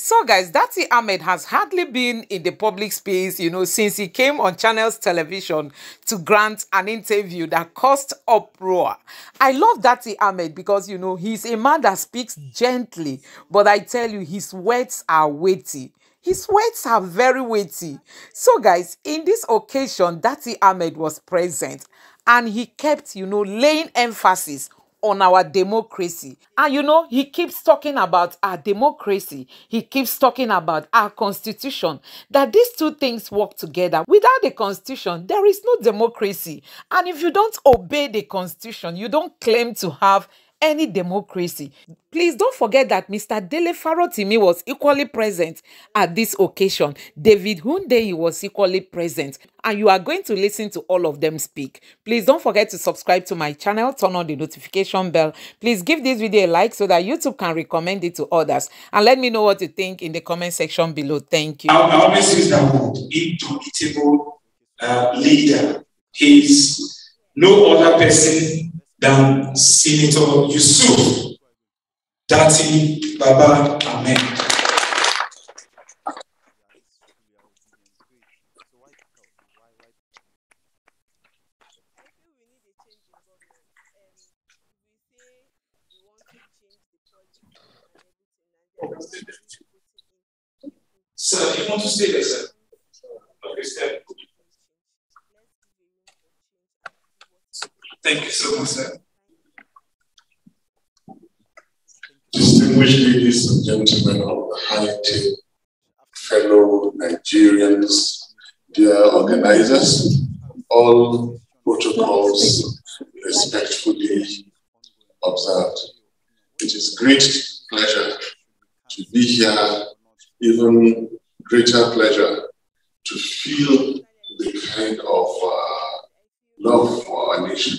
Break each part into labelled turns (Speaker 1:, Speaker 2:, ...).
Speaker 1: So guys, Datti Ahmed has hardly been in the public space, since he came on Channels Television to grant an interview that caused uproar. I love Datti Ahmed because, he's a man that speaks gently, but I tell you, his words are weighty. His words are very weighty. So guys, in this occasion, Datti Ahmed was present and he kept, laying emphasis on our democracy. And he keeps talking about our democracy. He keeps talking about our constitution, that these two things work together. Without the constitution, there is no democracy. And if you don't obey the constitution, you don't claim to have any democracy. Please don't forget that Mr. Dele Farotimi was equally present at this occasion. David Hundeyin was equally present. And you are going to listen to all of them speak. Please don't forget to subscribe to my channel, turn on the notification bell. Please give this video a like so that YouTube can recommend it to others. And let me know what you think in the comment section below. Thank you.
Speaker 2: I always use that word, indomitable leader. He's no other person than Senator Yusuf Datti Baba Ahmed. Sir, you want to stay there, sir? Okay, stay. Thank you so much, sir.
Speaker 3: Distinguished ladies and gentlemen of the high team, fellow Nigerians, dear organizers, all protocols respectfully observed. It is great pleasure to be here, even greater pleasure to feel the kind of love for our nation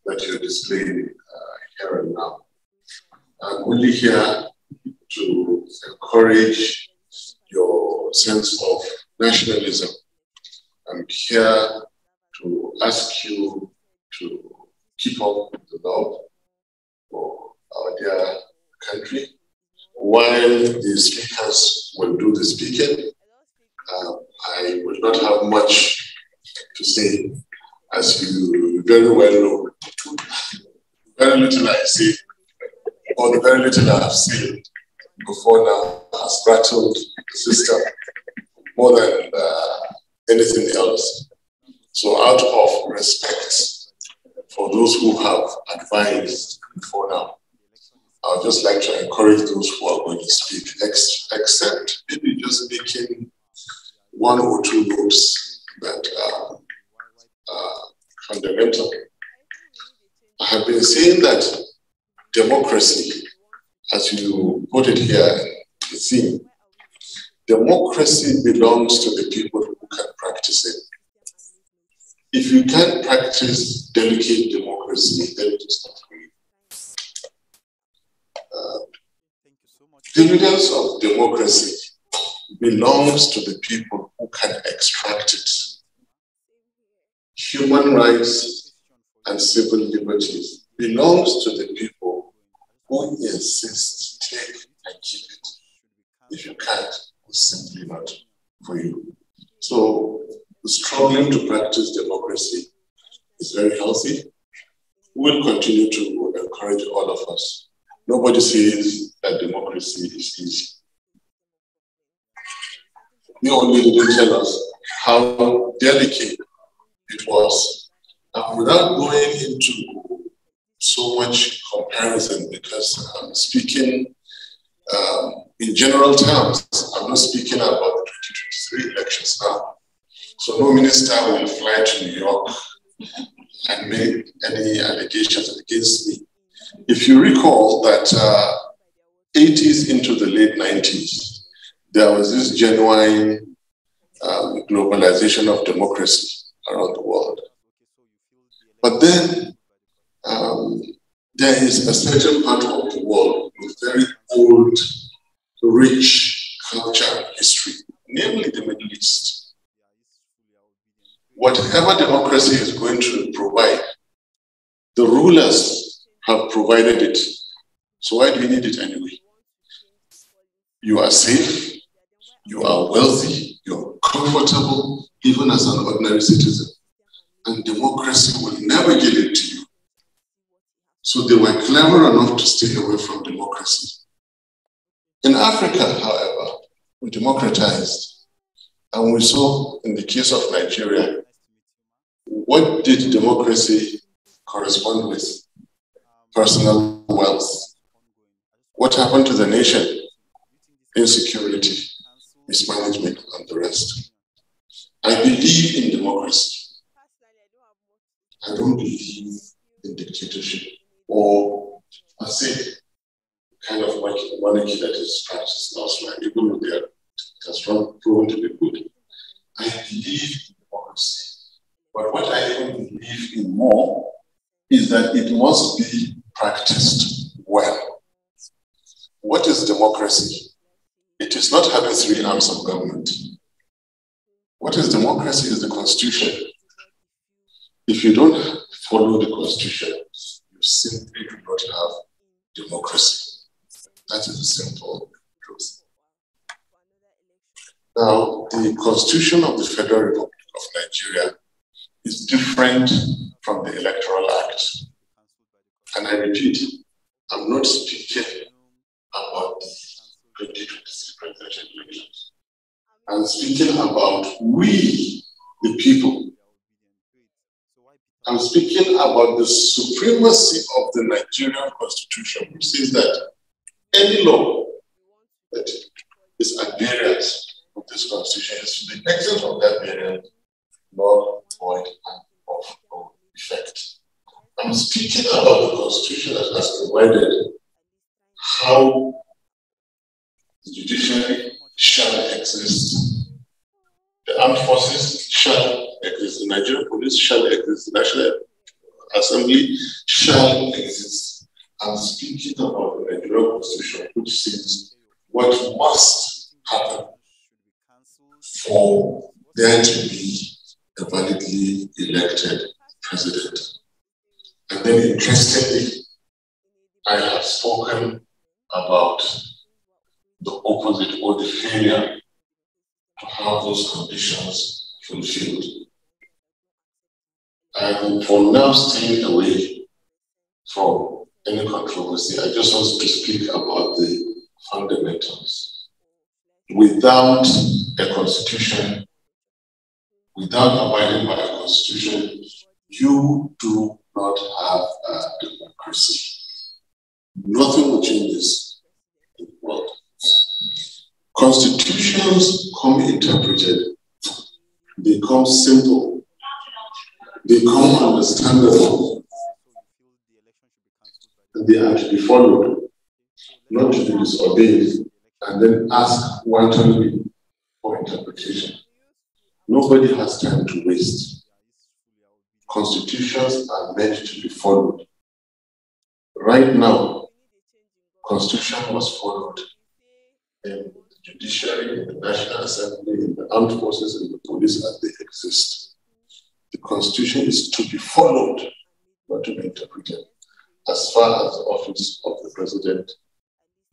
Speaker 3: that you're displaying here and now. I'm only here to encourage your sense of nationalism. I'm here to ask you to keep up the love for our dear country. While the speakers will do the speaking, I will not have much to say. As you very well know, very little I say, or the very little I have seen before now has rattled the system more than anything else. So out of respect for those who have advised before now, I would just like to encourage those who are going to speak, except maybe just making one or two notes that are fundamental. I have been saying that democracy, as you put it here in the theme, democracy belongs to the people who can practice it. If you can't practice delicate democracy, then it is not for you. Dividends of democracy belongs to the people who can extract it. Human rights and civil liberties belongs to the people who insist, take and keep it. If you can't, it's simply not for you. So struggling to practice democracy is very healthy. We will continue to encourage all of us. Nobody says that democracy is easy. They only didn't tell us how delicate it was. And without going into so much comparison, because I'm speaking in general terms, I'm not speaking about the 2023 elections now. So no minister will fly to New York and make any allegations against me. If you recall that 80s into the late 90s, there was this genuine globalization of democracy around the world. But then there is a certain part of the world with very old, rich culture and history, namely the Middle East. Whatever democracy is going to provide, the rulers have provided it. So why do we need it anyway? you are safe, you are wealthy, you're comfortable, even as an ordinary citizen. And democracy will never give it to you. So they were clever enough to stay away from democracy. In Africa, however, we democratized. And we saw in the case of Nigeria, what did democracy correspond with? Personal wealth. What happened to the nation? Insecurity, mismanagement, and the rest. I believe in democracy. I don't believe in dictatorship or, I say, kind of monarchy that is practiced elsewhere, even though they are proven to be good. I believe in democracy. But what I even believe in more is that it must be practiced well. What is democracy? It is not having 3 arms of government. What is democracy is the constitution. If you don't follow the constitution, you simply do not have democracy. That is the simple truth. Now, the Constitution of the Federal Republic of Nigeria is different from the Electoral Act. And I repeat, I'm not speaking about the 2023 presidential elections. I'm speaking about we, the people. I'm speaking about the supremacy of the Nigerian Constitution, which says that any law that is at variance with this Constitution is to the extent of that variance, null, void, and of no effect. I'm speaking about the Constitution that has provided how the judiciary shall exist, the armed forces shall exist, the Nigerian police shall exist, the National Assembly shall exist. I'm speaking about the Nigerian Constitution, which says what must happen for there to be a validly elected president. And then interestingly, I have spoken about the opposite or the failure to have those conditions fulfilled. I am for now staying away from any controversy. I just want to speak about the fundamentals. Without a constitution, without abiding by a constitution, you do not have a democracy. Nothing will change this in the world. Constitutions come interpreted, they come simple, they come understandable, and they are to be followed, not to be disobeyed, and then ask wantonly for interpretation. Nobody has time to waste. Constitutions are meant to be followed. Right now, Constitution was followed in the judiciary, in the National Assembly, in the armed forces, in the police as they exist. The Constitution is to be followed, not to be interpreted, as far as the office of the president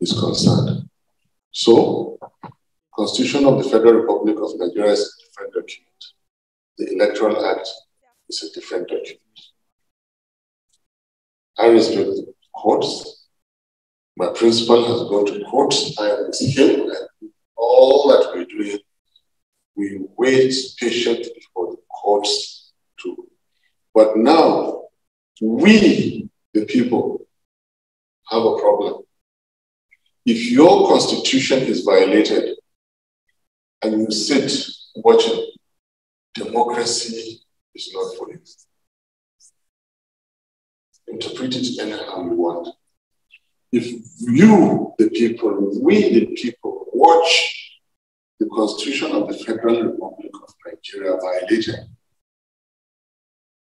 Speaker 3: is concerned. So, Constitution of the Federal Republic of Nigeria is a different document. The Electoral Act is a different document. I respect the courts. My principal has gone to court. I am with him, and all that we're doing, we wait patiently for the courts to. But now, we, the people, have a problem. If your constitution is violated and you sit watching, democracy is not for you. Interpret it anyhow you want. If you, the people, we, the people, watch the Constitution of the Federal Republic of Nigeria violated,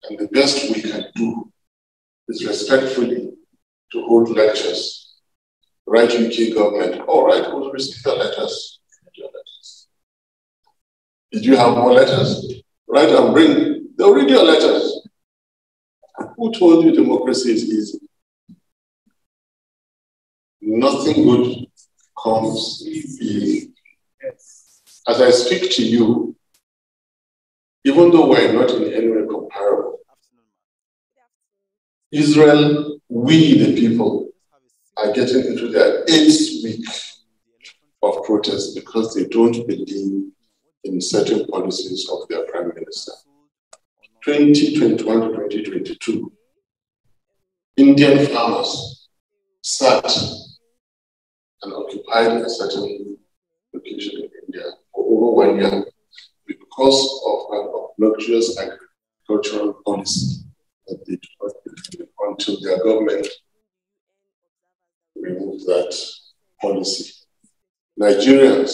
Speaker 3: and the best we can do is respectfully to hold lectures, write UK government, all right, we'll receive your letters. Did you have more letters? Write and bring, they'll read your letters. Who told you democracy is easy? Nothing good comes in. As I speak to you, even though we're not in any way comparable, Israel, we the people, are getting into their 8th week of protest because they don't believe in certain policies of their prime minister. 2021 to 2022, Indian farmers sat and occupied a certain location in India for over 1 year because of an obnoxious agricultural policy that they do not believe in until their government removed that policy. Nigerians,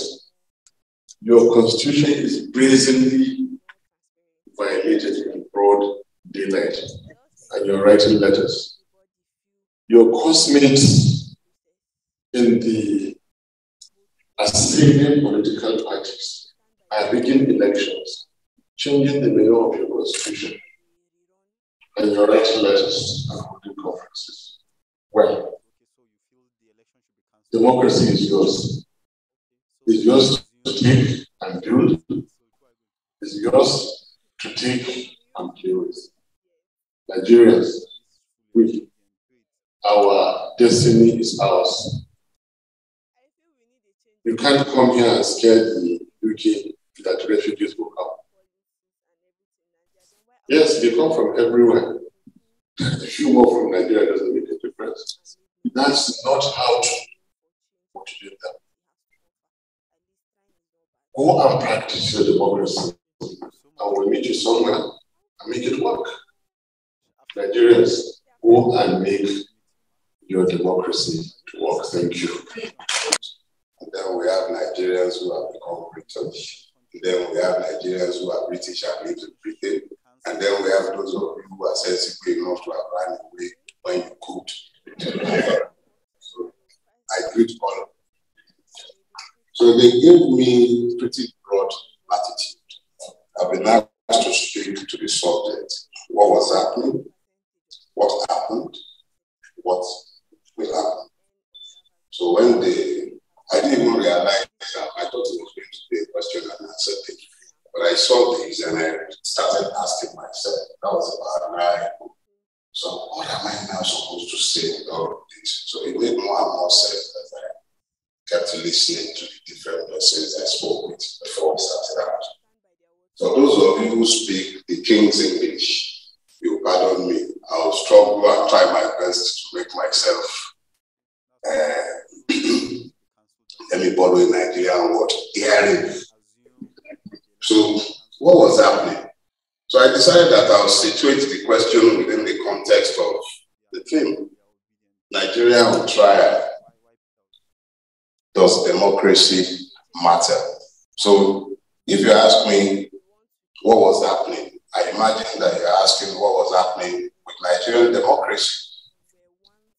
Speaker 3: your constitution is brazenly violated in broad daylight, and you're writing letters. Your cosmates in the assailing political parties are rigging elections, changing the meaning of your constitution, and you're writing letters and holding conferences. Well, democracy is yours. It's yours to take and build. It's yours to take and play with. Nigerians, our destiny is ours. You can't come here and scare the UK that refugees will come. Yes, they come from everywhere. A few more from Nigeria doesn't make a difference. That's not how to motivate them. Go and practice your democracy, and we'll meet you somewhere and make it work. Nigerians, go and make your democracy to work. Thank you. And then we have Nigerians who have become British. And then we have Nigerians who are British and live in Britain. And then we have those of you who are sensible enough to have run away when you could. So I greet all of them. So they gave me pretty broad latitude. I've been asked to speak to the subject. What was happening? What happened? What will happen? So when I didn't even realize that. I thought it was going to be a question and answer thing. But I saw these and I started asking myself. That was about 9. So what am I now supposed to say with all of this? So it made more and more sense as I kept listening to the different persons I spoke with before we started out. So those of you who speak the King's English, you pardon me. I'll struggle and try my best to make myself, let me borrow a Nigerian word, hearing. So what was happening? So I decided that I'll situate the question within the context of the theme. Nigeria on trial. Does democracy matter? So if you ask me what was happening, I imagine that you're asking what was happening with Nigerian democracy.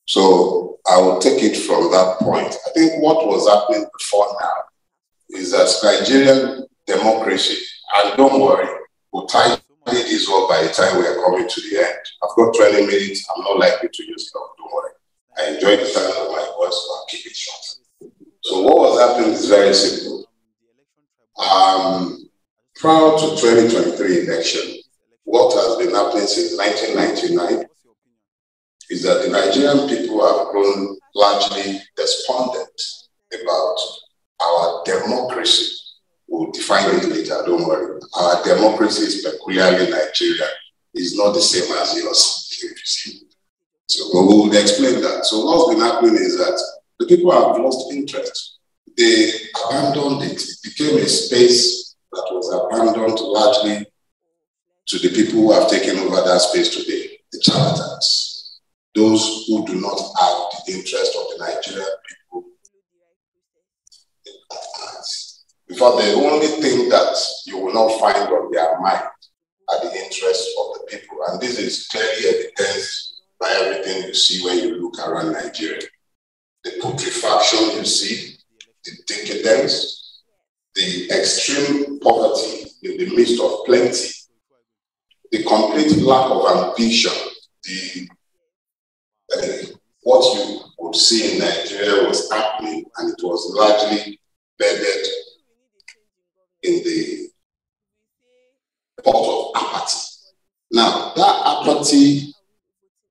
Speaker 3: So I will take it from that point. I think what was happening before now is that Nigerian democracy, and don't worry, we'll tidy this up by the time we are coming to the end. I've got 20 minutes, I'm not likely to use it up, don't worry. I enjoy the sound of my voice, so I'll keep it short. So what was happening is very simple. Prior to 2023 election, what has been happening since 1999 is that the Nigerian people have grown largely despondent about our democracy. We'll define it later, don't worry. Our democracy is peculiarly Nigerian. It's not the same as yours. So we will explain that. So what's been happening is that the people have lost interest. They abandoned it. It became a space that was abandoned largely to the people who have taken over that space today, the charlatans, those who do not have the interest of the Nigerian people. In fact, the only thing that you will not find on their mind are the interests of the people. And this is clearly evidenced by everything you see when you look around Nigeria. The putrefaction you see, the decadence, the extreme poverty in the midst of plenty, the complete lack of ambition, what you would see in Nigeria was happening, and it was largely bedded in the pot of apathy. Now, that apathy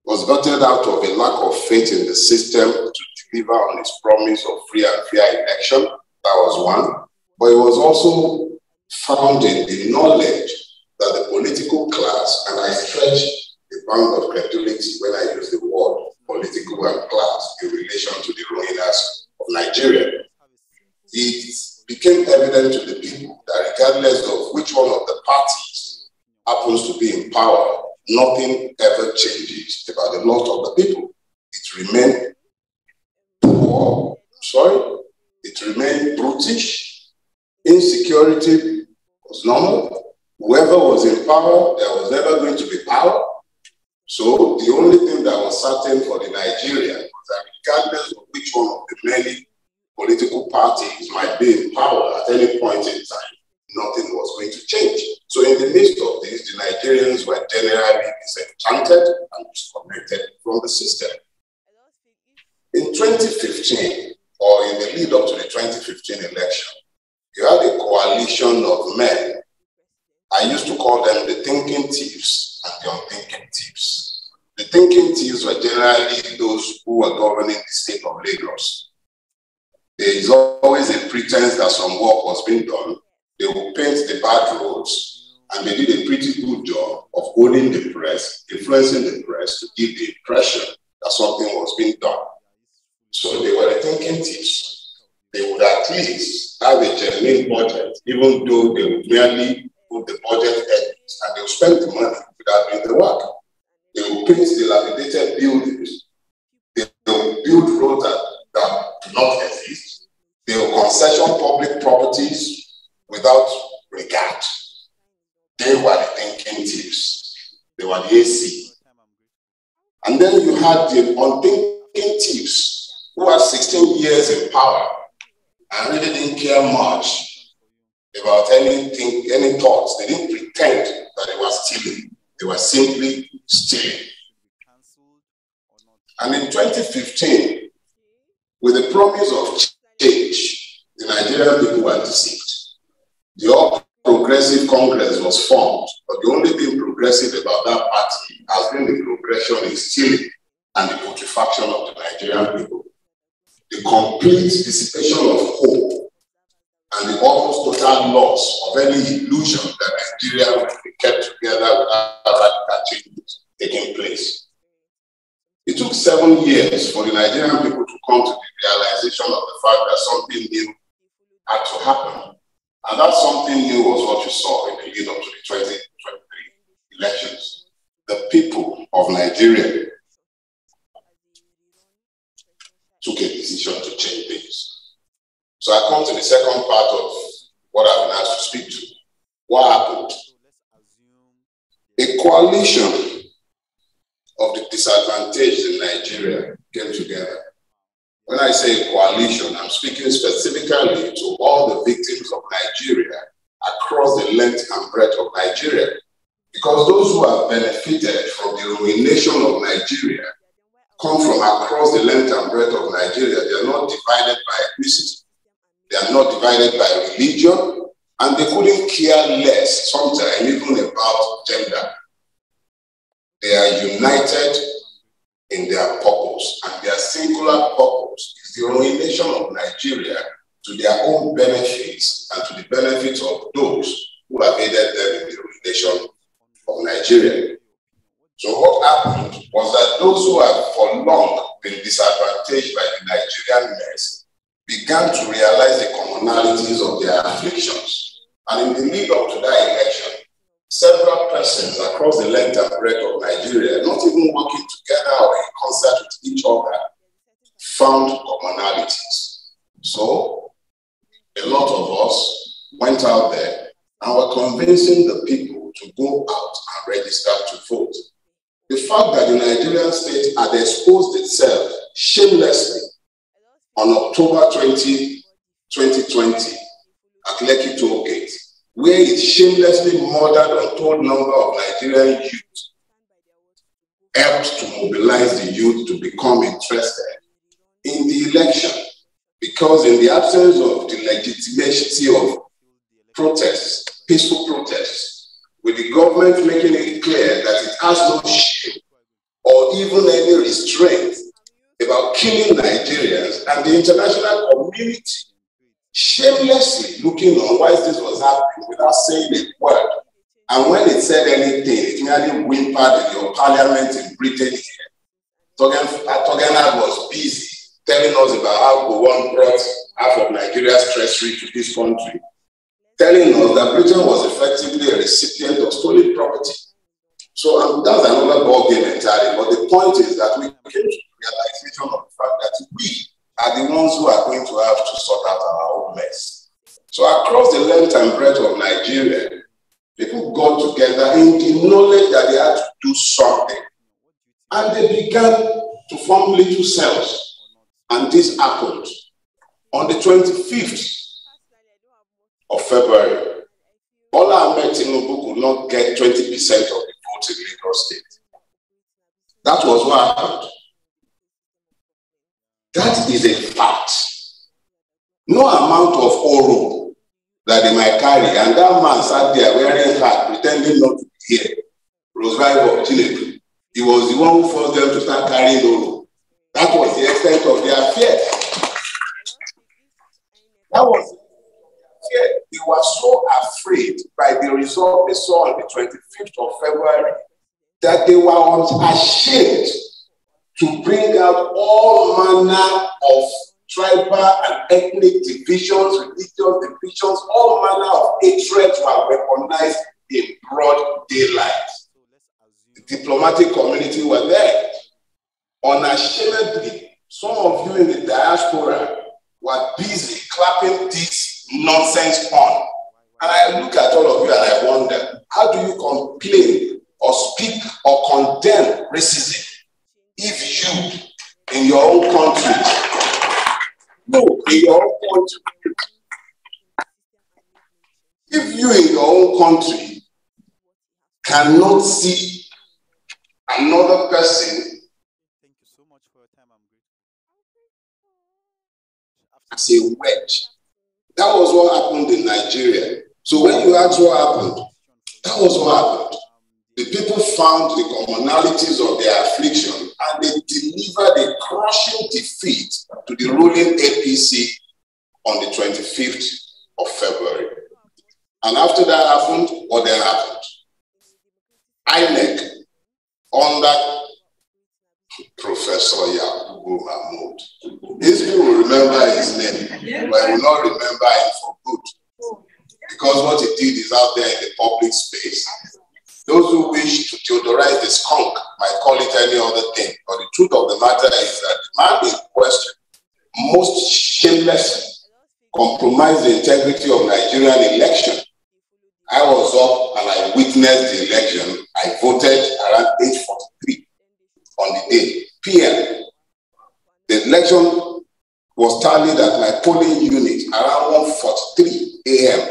Speaker 3: was gutted out of a lack of faith in the system to deliver on its promise of free and fair election. That was one. But it was also found in the knowledge that the political class, and I stretch the bound of credulity when I use the word political and class in relation to the ruiners of Nigeria, it became evident to the people that regardless of which one of the parties happens to be in power, nothing ever changes about the lot of the people. It remained poor, it remained brutish, insecurity was normal. Whoever was in power, there was never going to be power. So the only thing that was certain for the Nigerian was that regardless of which one of the many political parties might be in power at any point in time, nothing was going to change. So in the midst of this, the Nigerians were generally disenchanted and disconnected from the system. In 2015, or in the lead up to the 2015 election, you had a coalition of men. I used to call them the thinking thieves and the unthinking thieves. The thinking thieves were generally those who were governing the state of Lagos. There is always a pretense that some work was being done. They would paint the bad roads, and they did a pretty good job of holding the press, influencing the press to give the impression that something was being done. So they were the thinking thieves. They would at least have a genuine budget, even though they would merely put the budget headings, and they would spend the money without doing the work. They would paint dilapidated buildings. They would build roads that do not exist. They would concession public properties without regard. They were the thinking thieves. They were the AC. And then you had the unthinking thieves who had 16 years in power and really didn't care much about anything, any thoughts. They didn't pretend that they were stealing. They were simply stealing. And in 2015, with the promise of change, the Nigerian people were deceived. The All Progressive Congress was formed, but the only thing progressive about that party has been the progression in stealing and the putrefaction of the Nigerian people. The complete dissipation of hope and the almost total loss of any illusion that Nigeria would be kept together without radical changes taking place. It took 7 years for the Nigerian people to come to the realization of the fact that something new had to happen. And that something new was what you saw in the lead up to the 2023 elections. The people of Nigeria took a decision to change things. So I come to the second part of what I've been asked to speak to. What happened? A coalition of the disadvantaged in Nigeria came together. When I say coalition, I'm speaking specifically to all the victims of Nigeria across the length and breadth of Nigeria. Because those who have benefited from the ruination of Nigeria come from across the length and breadth of Nigeria. They are not divided by ethnicity. They are not divided by religion. And they couldn't care less, sometimes, even about gender. They are united in their purpose, and their singular purpose is the ruination of Nigeria to their own benefits and to the benefits of those who have aided them in the ruination of Nigeria. So what happened was that those who have for long been disadvantaged by the Nigerian mess began to realize the commonalities of their afflictions. And in the lead up to that election, several persons across the length and breadth of Nigeria, not even working together or in concert with each other, found commonalities. So a lot of us went out there and were convincing the people to go out and register to vote. The fact that the Nigerian state had exposed itself shamelessly on October 20, 2020 at Lekki Toll Gate, where it shamelessly murdered an untold number of Nigerian youth, helped to mobilize the youth to become interested in the election, because in the absence of the legitimacy of protests, peaceful protests, with the government making it clear that it has no shame or even any restraint about killing Nigerians, and the international community shamelessly looking on while this was happening without saying a word. And when it said anything, it merely whimpered in your parliament in Britain here. Togenad was busy telling us about how Gowon brought half of Nigeria's treasury to this country, telling us that Britain was effectively a recipient of stolen property. So that's another ballgame entirely. But the point is that we came to the realization of the fact that we are the ones who are going to have to sort out our own mess. So across the length and breadth of Nigeria, people got together in the knowledge that they had to do something. And they began to form little cells. And this happened on the 25th of February. Bola Ahmed Tinubu could not get 20% of the votes in Lagos State. That was what happened. That is a fact. No amount of oro that they might carry, and that man sat there wearing hat, pretending not to be here. Rosemary of Tinubu. He was the one who forced them to start carrying oro. That was the extent of their fear. That was fear. They were so afraid by the result they saw on the 25th of February that they were ashamed to bring out all manner of tribal and ethnic divisions, religious divisions, all manner of hatred were weaponized in broad daylight. The diplomatic community were there. Unashamedly, some of you in the diaspora were busy clapping this nonsense on. And I look at all of you and I wonder, how do you complain or speak or condemn racism if you, in your own country, if you in your own country cannot see another person as a wedge? That was what happened in Nigeria. So when you ask what happened, that was what happened. The people found the commonalities of their affliction and they delivered a crushing defeat to the ruling APC on the 25th of February. And after that happened, what then happened? INEC, under Professor Yakubu Mahmoud. These people will remember his name, but will not remember him for good. Because what he did is out there in the public space. Those who wish to theodorize the skunk might call it any other thing. But the truth of the matter is that the man in question most shamelessly compromised the integrity of Nigerian election. I was up and I witnessed the election. I voted around 8:43 on the day, PM. The election was tallied at my polling unit around 1:43 a.m.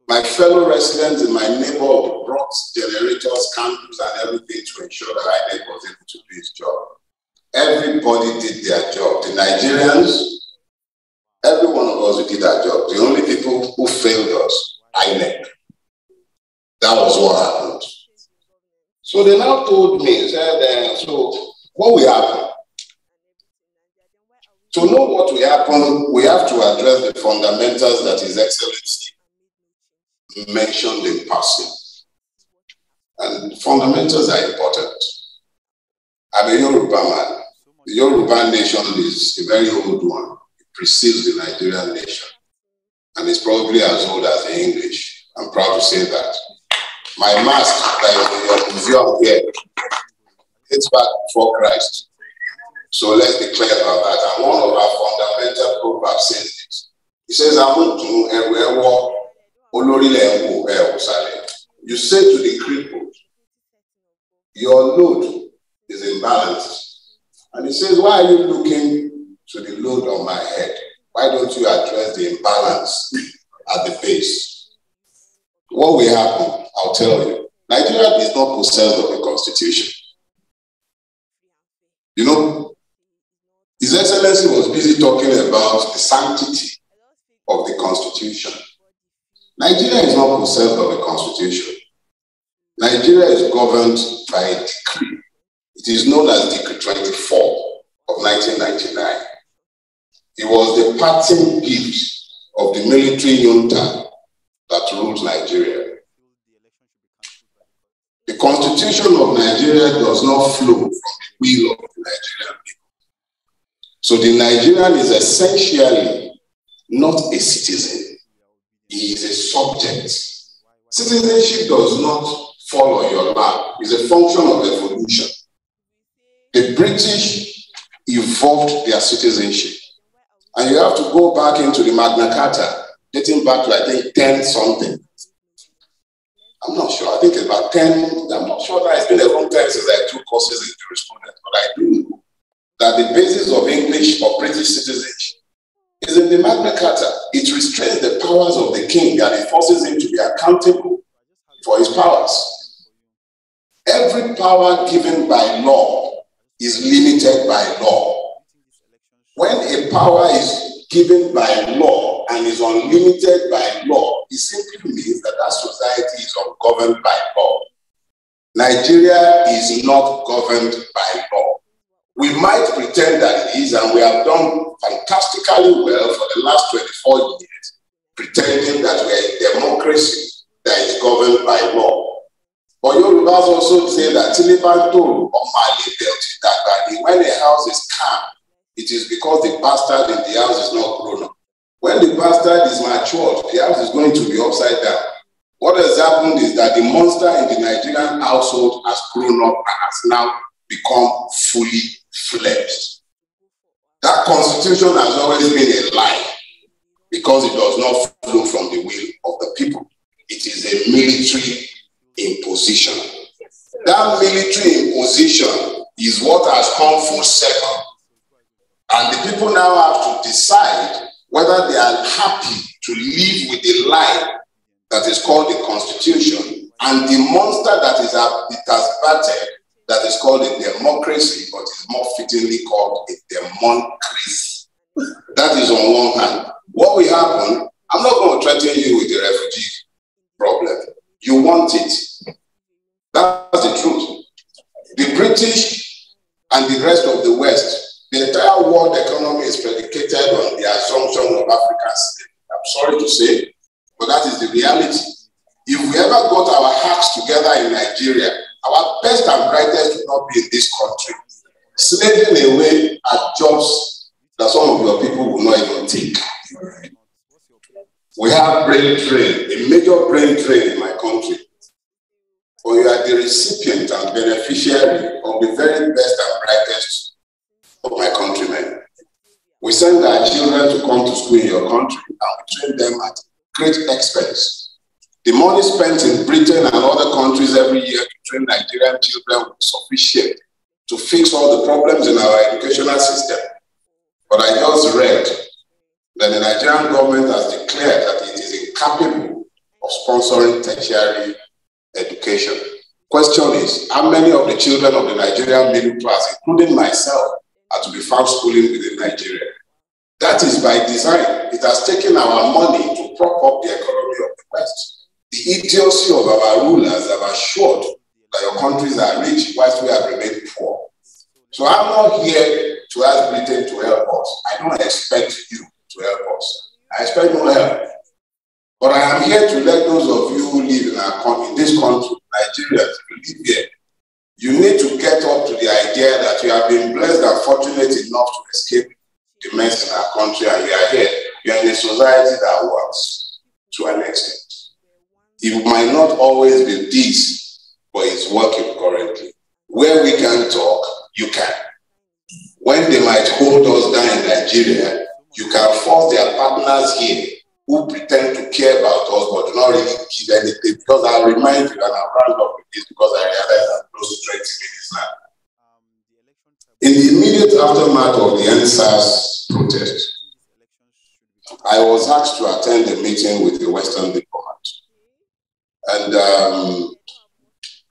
Speaker 3: My fellow residents in my neighborhood brought generators, candles, and everything to ensure that INEC was able to do its job. Everybody did their job. The Nigerians, every one of us who did our job. The only people who failed us, INEC. That was what happened. So they now told me, said, so what will happen? To know what will happen, we have to address the fundamentals that His Excellency mentioned in passing. And fundamentals are important. I'm a Yoruba man. The Yoruba nation is a very old one. It precedes the Nigerian nation. And it's probably as old as the English. I'm proud to say that. My mask that is in your museum here dates back before Christ. So let's be clear about that. And one of our fundamental proverbs says this. He says, you say to the crippled, your load is imbalanced. And he says, why are you looking to the load on my head? Why don't you address the imbalance at the base? What will happen? I'll tell you. Nigeria is not possessed of a constitution. You know, Excellency was busy talking about the sanctity of the Constitution. Nigeria is not possessed of a Constitution. Nigeria is governed by a decree. It is known as Decree 24 of 1999. It was the parting gift of the military junta that rules Nigeria. The Constitution of Nigeria does not flow from the will of the Nigerian people. So the Nigerian is essentially not a citizen. He is a subject. Citizenship does not fall on your lap. It's a function of evolution. The British evolved their citizenship. And you have to go back into the Magna Carta, dating back to, I think, 10 something. I'm not sure. I think it's about 10. I'm not sure that it's been a long time since I took courses in jurisprudence, but I do know that the basis of English or British citizenship is in the Magna Carta. It restrains the powers of the king and it forces him to be accountable for his powers. Every power given by law is limited by law. When a power is given by law and is unlimited by law, it simply means that that society is ungoverned by law. Nigeria is not governed by law. We might pretend that it is, and we have done fantastically well for the last 24 years, pretending that we are a democracy that is governed by law. But Yorubas also say that when a house is calm, it is because the bastard in the house is not grown up. When the bastard is matured, the house is going to be upside down. What has happened is that the monster in the Nigerian household has grown up and has now become fully fledged. That constitution has always been a lie because it does not flow from the will of the people. It is a military imposition. That military imposition is what has come full circle. And the people now have to decide whether they are happy to live with the lie that is called the Constitution and the monster that it has battered that is called a democracy, but is more fittingly called a democracy. That is on one hand. What will happen? I'm not going to threaten you with the refugee problem. You want it. That's the truth. The British and the rest of the West, the entire world economy is predicated on the assumption of Africans. I'm sorry to say, but that is the reality. If we ever got our hacks together in Nigeria, our best and brightest would not be in this country, slaving away at jobs that some of your people will not even take. We have brain drain, a major brain drain in my country. But you are the recipient and beneficiary of the very best and brightest of my countrymen. We send our children to come to school in your country and we train them at great expense. The money spent in Britain and other countries every year to train Nigerian children will be sufficient to fix all the problems in our educational system. But I just read that the Nigerian government has declared that it is incapable of sponsoring tertiary education. Question is, how many of the children of the Nigerian middle class, including myself, are to be found schooling within Nigeria? That is by design. It has taken our money to prop up the economy of the West. The idiocy of our rulers have assured that your countries are rich whilst we have remained poor. So I'm not here to ask Britain to help us. I don't expect you to help us. I expect no help. But I am here to let those of you who live in this country, Nigerians, who live here, you need to get up to the idea that you have been blessed and fortunate enough to escape the mess in our country, and you are here. You are in a society that works to an extent. It might not always be this, but it's working currently. Where we can talk, you can. When they might hold us down in Nigeria, you can force their partners here who pretend to care about us but do not really give anything. Because I'll remind you, and I'll round up with this because I realize I'm close to 20 minutes now. In the immediate aftermath of the NSAS protest, I was asked to attend a meeting with the Western diplomat. And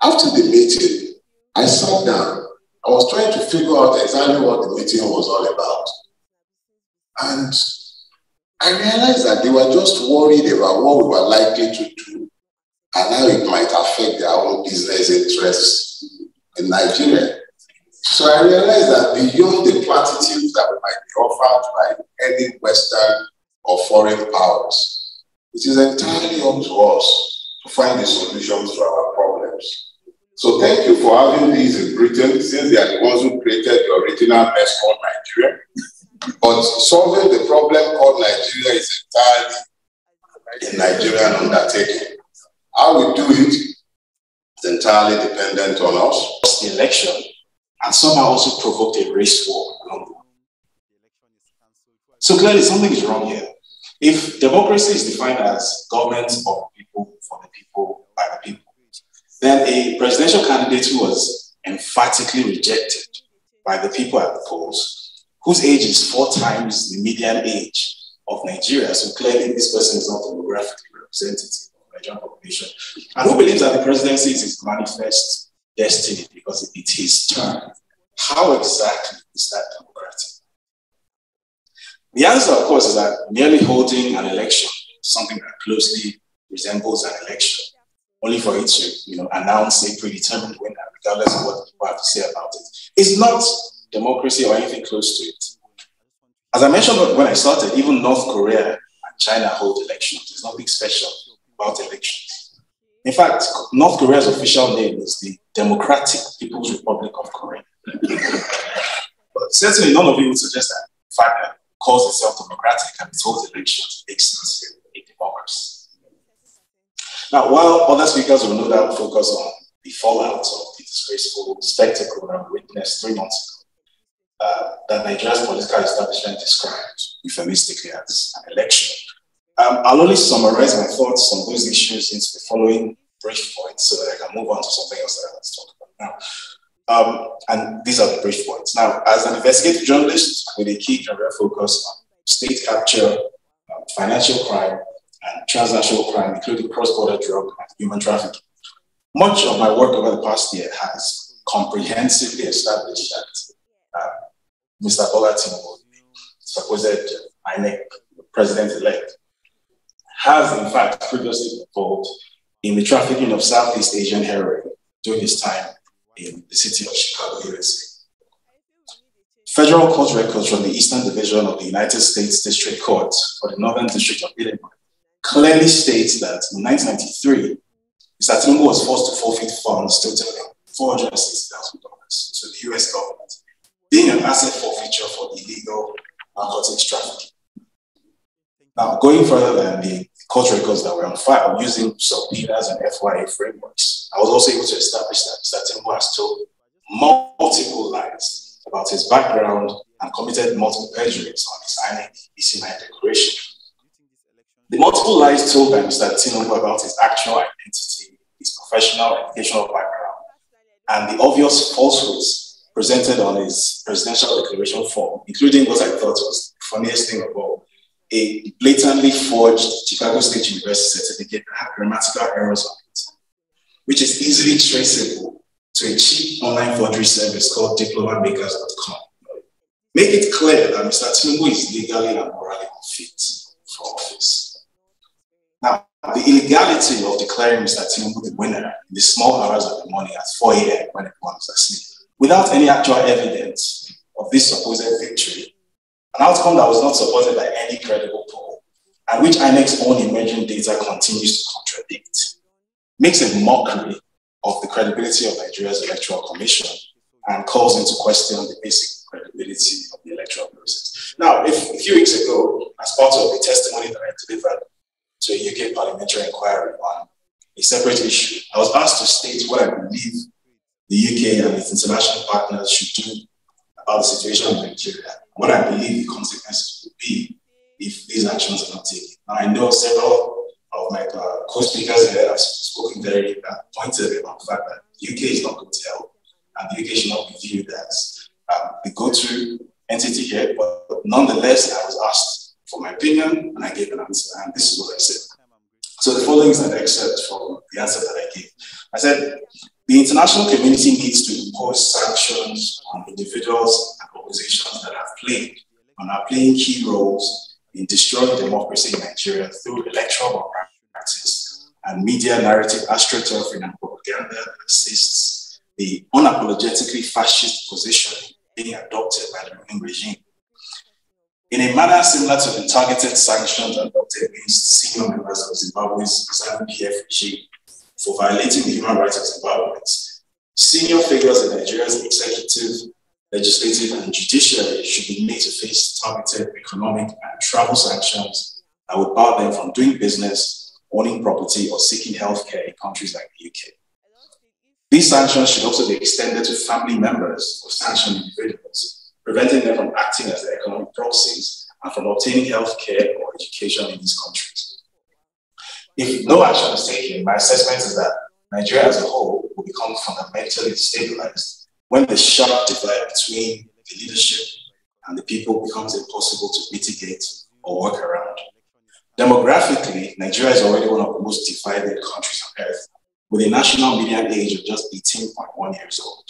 Speaker 3: after the meeting, I sat down I was trying to figure out exactly what the meeting was all about. And I realized that they were just worried about what we were likely to do and how it might affect their own business interests in Nigeria. So I realized that beyond the platitudes that might be offered by any Western or foreign powers, it is entirely up to us to find the solutions to our problems. So thank you for having these in Britain, since they are the ones who created the original mess called Nigeria. But solving the problem called Nigeria is entirely a Nigerian undertaking. How we do it is entirely dependent on us.
Speaker 4: The election, and somehow also provoked a race war along the way. So clearly something is wrong here. If democracy is defined as government of the people, for the people, by the people, then a presidential candidate who was emphatically rejected by the people at the polls, whose age is 4 times the median age of Nigeria, so clearly this person is not demographically representative of the Nigerian population, and who believes that the presidency is his manifest destiny because it's his turn. How exactly is that democratic? The answer, of course, is that merely holding an election, something that closely resembles an election, only for it to announce a predetermined winner, regardless of what people have to say about it, is not democracy or anything close to it. As I mentioned when I started, even North Korea and China hold elections. There's nothing special about elections. In fact, North Korea's official name is the Democratic People's Republic of Korea. But certainly none of you would suggest that the fact that it calls itself democratic and it holds elections makes it a democracy. Now, while other speakers will no doubt focus on the fallout of the disgraceful spectacle that we witnessed 3 months ago, that Nigeria's political establishment described euphemistically as an election, I'll only summarize my thoughts on those issues into the following brief points so that I can move on to something else that I want to talk about now. And these are the brief points. Now, as an investigative journalist with a key career focus on state capture, financial crime, and transnational crime, including cross-border drug and human trafficking, much of my work over the past year has comprehensively established that Mr. Bola Tinubu, supposed INEC president-elect, has in fact previously been involved in the trafficking of Southeast Asian heroin during his time in the city of Chicago, USA. Federal court records from the Eastern Division of the United States District Court for the Northern District of Illinois clearly states that in 1993, Mr. Tinubu was forced to forfeit funds totaling $460,000 to the US government, being an asset forfeiture for illegal narcotics trafficking. Now, going further than the court records that were on file, using subpoenas and FYA frameworks, I was also able to establish that Mr. Tinubu has told multiple lies about his background and committed multiple perjuries on his INEC EC9 declaration. The multiple lies told by Mr. Tinubu about his actual identity, his professional and educational background, and the obvious falsehoods presented on his presidential declaration form, including what I thought was the funniest thing of all, a blatantly forged Chicago State University certificate that had grammatical errors on it, which is easily traceable to a cheap online forgery service called diplomamakers.com. Make it clear that Mr. Tinubu is legally and morally unfit for office. Now, the illegality of declaring Mr. Tinubu the winner in the small hours of the morning at 4 a.m. when everyone was asleep, without any actual evidence of this supposed victory, an outcome that was not supported by any credible poll, and which INEC's own emerging data continues to contradict, makes a mockery of the credibility of Nigeria's Electoral Commission and calls into question the basic credibility of the electoral process. Now, a few weeks ago, as part of the testimony that I delivered to a UK parliamentary inquiry on a separate issue, I was asked to state what I believe the UK and its international partners should do about the situation in Nigeria, what I believe the consequences would be if these actions are not taken. Now, I know several of my co-speakers here have spoken very pointedly about the fact that the UK is not going to help, and the UK should not be viewed as the go-to entity here, but nonetheless, I was asked for my opinion, and I gave an answer, and this is what I said. So the following is an excerpt from the answer that I gave. I said, The international community needs to impose sanctions on individuals and organizations that have played and are playing key roles in destroying democracy in Nigeria through electoral malpractice and media narrative astroturfing and propaganda that assists the unapologetically fascist position being adopted by the ruling regime. In a manner similar to the targeted sanctions adopted against senior members of Zimbabwe's ZANU-PF regime for violating the human rights of Zimbabweans, senior figures in Nigeria's executive, legislative, and judiciary should be made to face targeted economic and travel sanctions that would bar them from doing business, owning property, or seeking healthcare in countries like the UK. These sanctions should also be extended to family members of sanctioned individuals, preventing them from acting as their economic proxies and from obtaining healthcare or education in these countries. If no action is taken, my assessment is that Nigeria as a whole will become fundamentally destabilized when the sharp divide between the leadership and the people becomes impossible to mitigate or work around. Demographically, Nigeria is already one of the most divided countries on earth, with a national median age of just 18.1 years old,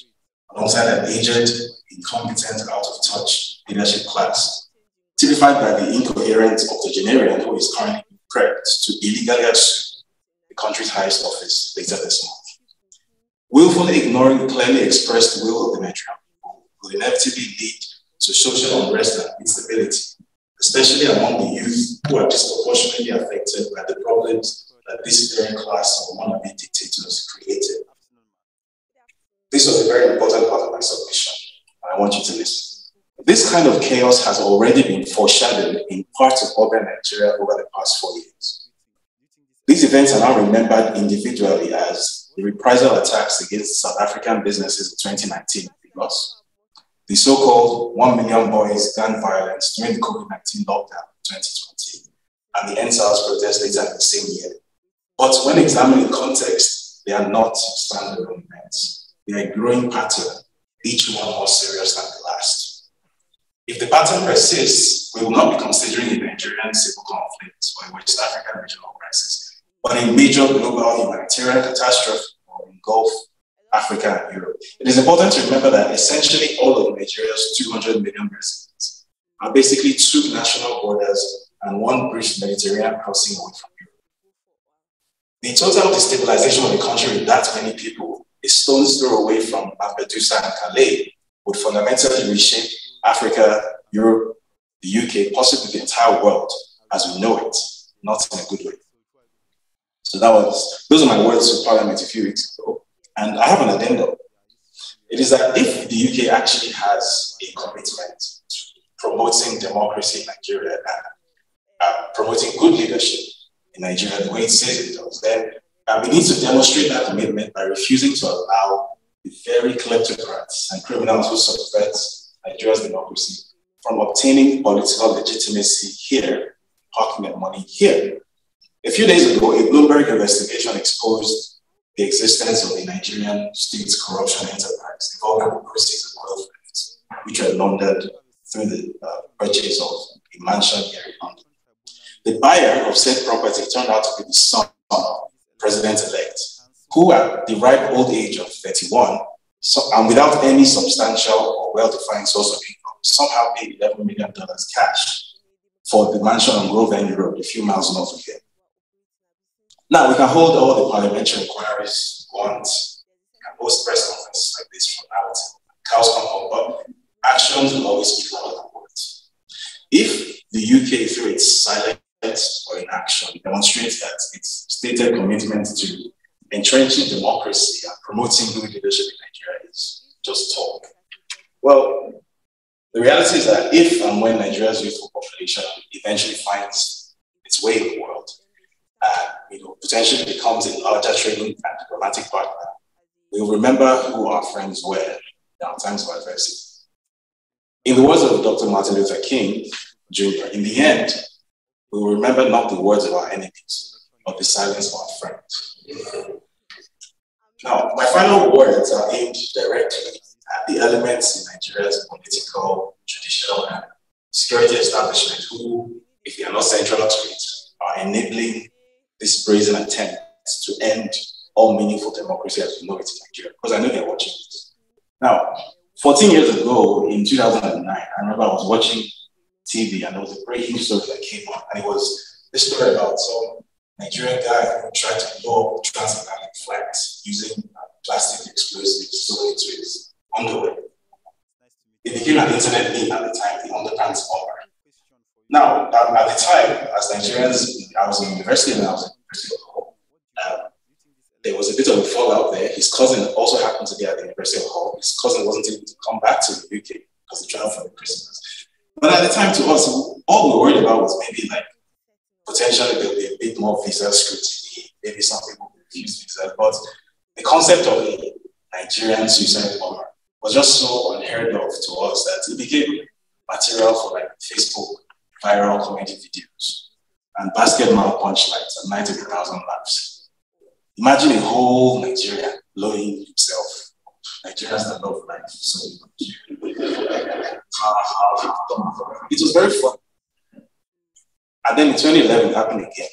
Speaker 4: alongside an aged, incompetent, out-of-touch leadership class, typified by the incoherent octogenarian who is currently prepped to illegally assume the country's highest office later this month. Willfully ignoring the clearly expressed will of the Nigerian people will inevitably lead to social unrest and instability, especially among the youth who are disproportionately affected by the problems that this very class of wannabe dictators created. This was a very important part of my submission, and I want you to listen. This kind of chaos has already been foreshadowed in parts of urban Nigeria over the past 4 years. These events are now remembered individually as the reprisal attacks against South African businesses in 2019 because the so-called 1 million boys gang violence during the COVID-19 lockdown in 2020 and the NSAS protest later in the same year. But when examined in context, they are not standalone events. They are a growing pattern, each one more serious than the last. If the pattern persists, we will not be considering a Nigerian civil conflict or a West African regional crisis, but a major global humanitarian catastrophe will engulf Africa and Europe. It is important to remember that essentially all of Nigeria's 200 million residents are basically two national borders and one brief Mediterranean crossing away from Europe. The total destabilization of the country with that many people, a stone's throw away from Lampedusa and Calais, would fundamentally reshape Africa, Europe, the UK, possibly the entire world as we know it, not in a good way. So those are my words to Parliament a few weeks ago. And I have an addendum. It is that if the UK actually has a commitment to promoting democracy in Nigeria and promoting good leadership in Nigeria the way it says it does, then we need to demonstrate that commitment by refusing to allow the very kleptocrats and criminals who subvert Nigeria's democracy from obtaining political legitimacy here, parking their money here. A few days ago, a Bloomberg investigation exposed the existence of the Nigerian state's corruption enterprise involving the proceeds of oil thefts, which were laundered through the purchase of a mansion here in London. The buyer of said property turned out to be the son of President-elect, who at the ripe old age of 31, and without any substantial or well-defined source of income, somehow paid $11 million cash for the mansion on Grove End Road, a few miles north of here. Now, we can hold all the parliamentary inquiries we want, we can host press conferences like this from now until cows come home, but actions will always speak louder than words. If the UK, through its silence or inaction, demonstrates that its stated commitment to entrenching democracy and promoting good leadership in Nigeria is just talk, well, the reality is that if and when Nigeria's youthful population eventually finds its way in the world, potentially becomes a larger trading and diplomatic partner, we will remember who our friends were in our times of adversity. In the words of Dr. Martin Luther King Jr., in the end, we will remember not the words of our enemies, but the silence of our friends. Now, my final words are aimed directly at the elements in Nigeria's political, judicial, and security establishment who, if they are not central to it, are enabling this brazen attempt to end all meaningful democracy as we know it in Nigeria, because I know they're watching this. Now, 14 years ago, in 2009, I remember I was watching TV and there was a breaking story that came on, and it was this story about some Nigerian guy who tried to blow up transatlantic flights using plastic explosives sewn into his underwear. It became an internet meme at the time, the underpants bomber. Now, at the time, as Nigerians, I was in university and I was in University of Hull. There was a bit of a fallout there. His cousin also happened to be at the University of Hull. His cousin wasn't able to come back to the UK because he traveled for Christmas. But at the time, to us, all we were worried about was maybe like potentially there'll be a bit more visa scrutiny, maybe some people will refuse visas. But the concept of a Nigerian suicide bomber was just so unheard of to us that it became material for like Facebook viral comedy videos and basketball punchlines and 90,000 laughs. Imagine a whole Nigeria blowing himself. Nigerians that love life so much. It was very fun. And then in 2011, it happened again.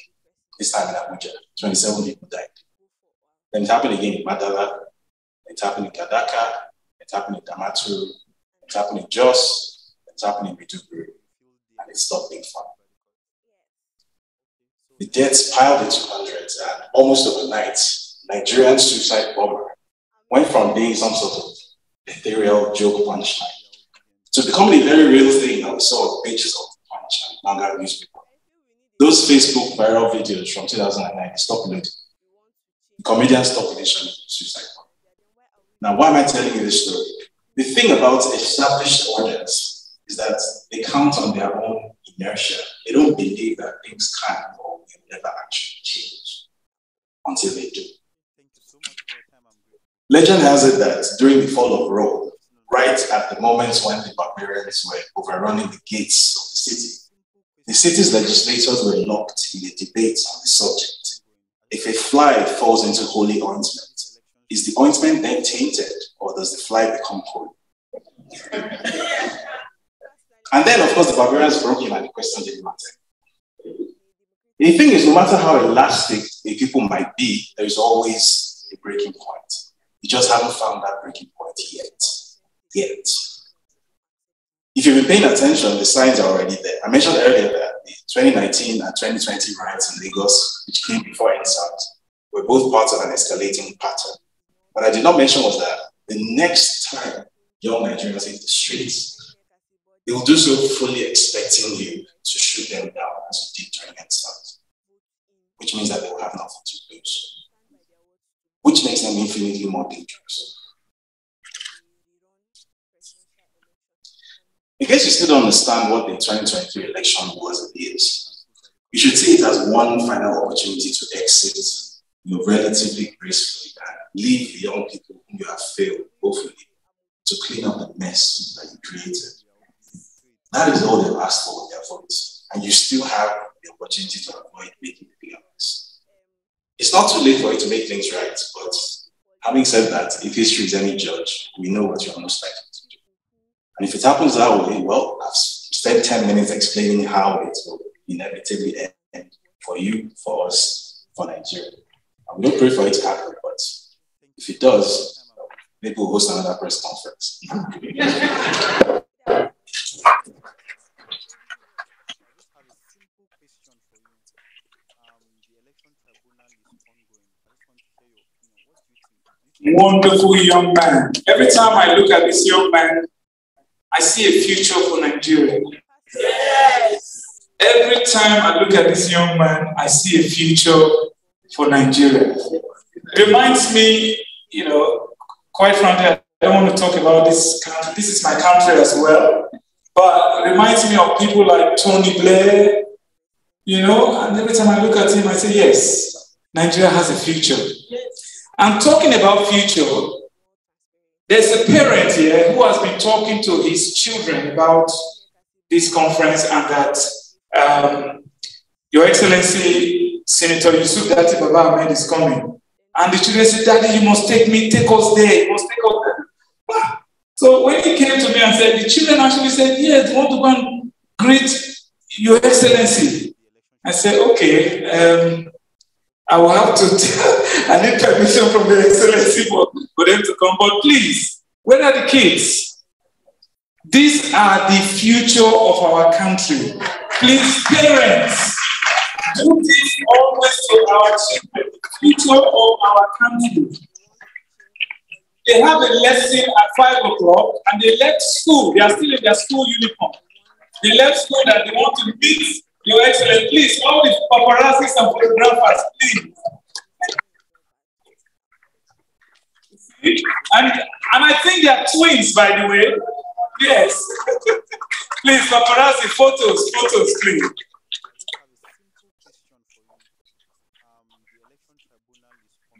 Speaker 4: This time in Abuja, 27 people died. Then it happened again in Madala. It happened in Kadaka. It happened in Damaturu. It happened in Jos. It happened in Maiduguri. And it stopped being fun. The deaths piled into hundreds, and almost overnight, Nigerian suicide bomber went from being some sort of ethereal joke punchline to becoming a very real thing that we saw on pages of Punch and manga newspaper. Those Facebook viral videos from 2009 stopped loading. The comedians stopped mentioning suicide bomber. Now, why am I telling you this story? The thing about established orders is that they count on their own inertia. They don't believe that things can or will never actually change until they do. Legend has it that during the fall of Rome, right at the moment when the barbarians were overrunning the gates of the city's legislators were locked in a debate on the subject. If a fly falls into holy ointment, is the ointment then tainted, or does the fly become holy? And then, of course, the barbarians broke in and the question didn't matter. The thing is, no matter how elastic a people might be, there is always a breaking point. You just haven't found that breaking point yet. If you've been paying attention, the signs are already there. I mentioned earlier that the 2019 and 2020 riots in Lagos, which came before NSAT, were both part of an escalating pattern. What I did not mention was that the next time young Nigerians hit the streets, they will do so fully expecting you to shoot them down as you did during NSAT, which means that they will have nothing to lose, which makes them infinitely more dangerous. In case you still don't understand what the 2023 election was and is, you should see it as one final opportunity to exit relatively gracefully and leave the young people whom you have failed, hopefully, to clean up the mess that you created. That is all they've asked for with their votes, and you still have the opportunity to avoid making a bigger mess. It's not too late for you to make things right, but having said that, if history is any judge, we know what you're most likely to do. And if it happens that way, well, I've spent 10 minutes explaining how it will inevitably end for you, for us, for Nigeria. And we don't pray for it to happen, but if it does, maybe we'll host another press conference.
Speaker 2: Wonderful young man. Every time I look at this young man, I see a future for Nigeria. Yes. Every time I look at this young man, I see a future for Nigeria. It reminds me, quite frankly, I don't want to talk about this country. This is my country as well. But it reminds me of people like Tony Blair, and every time I look at him, I say, yes, Nigeria has a future. I'm talking about future. There's a parent here who has been talking to his children about this conference and that Your Excellency, Senator Yusuf Datti Ahmed is coming. And the children said, Daddy, you must take us there. You must take us there. So when he came to me and said, the children actually said, yes, they want to go and greet Your Excellency. I said, okay, I will have to I need permission from the Excellency for them to come. But please, where are the kids? These are the future of our country. Please, parents, do this always to our children, the future of our country. They have a lesson at 5 o'clock and they left school. They are still in their school uniform. They left school and they want to meet Your Excellency. Please, all the paparazzis and photographers, please. And I think they are twins, by the way. Yes. Please, paparazzi, photos, please.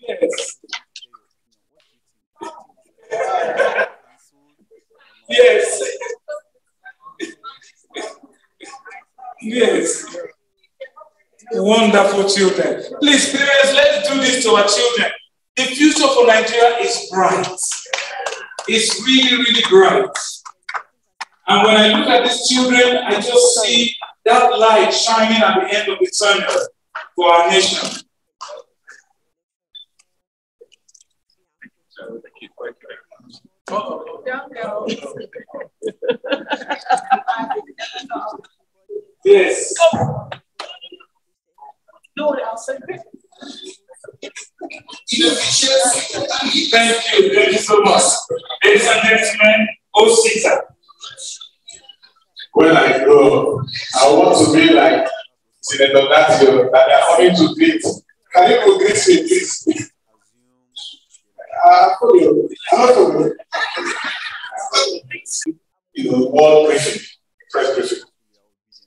Speaker 2: Yes. Yes. Yes. Wonderful children. Please, parents, let's do this to our children. The future for Nigeria is bright. It's really, really bright. And when I look at these children, I just see that light shining at the end of the tunnel for our nation. Yes. Thank you so much. Ladies and gentlemen, Osita.
Speaker 3: When I grow up, I want to be like Senator Datti that they are coming to greet. Can you go greet me, please? You know, world briefing, press briefing.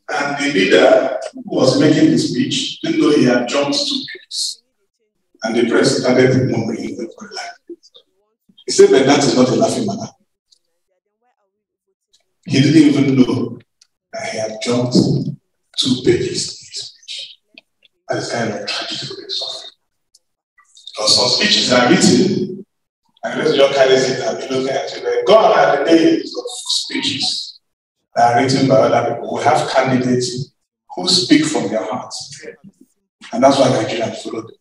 Speaker 3: And the leader who was making the speech didn't know he had jumped 2 pages. And the press started murmuring the line. He said, but that is not a laughing matter. He didn't even know that he had jumped 2 pages in his speech. That is kind of tragedy of suffering. Because some speeches are written, and let's just carry it and be looking at it. God are the days of speeches that are written by other people. We have candidates who speak from their hearts. And that's why Nigerians follow them.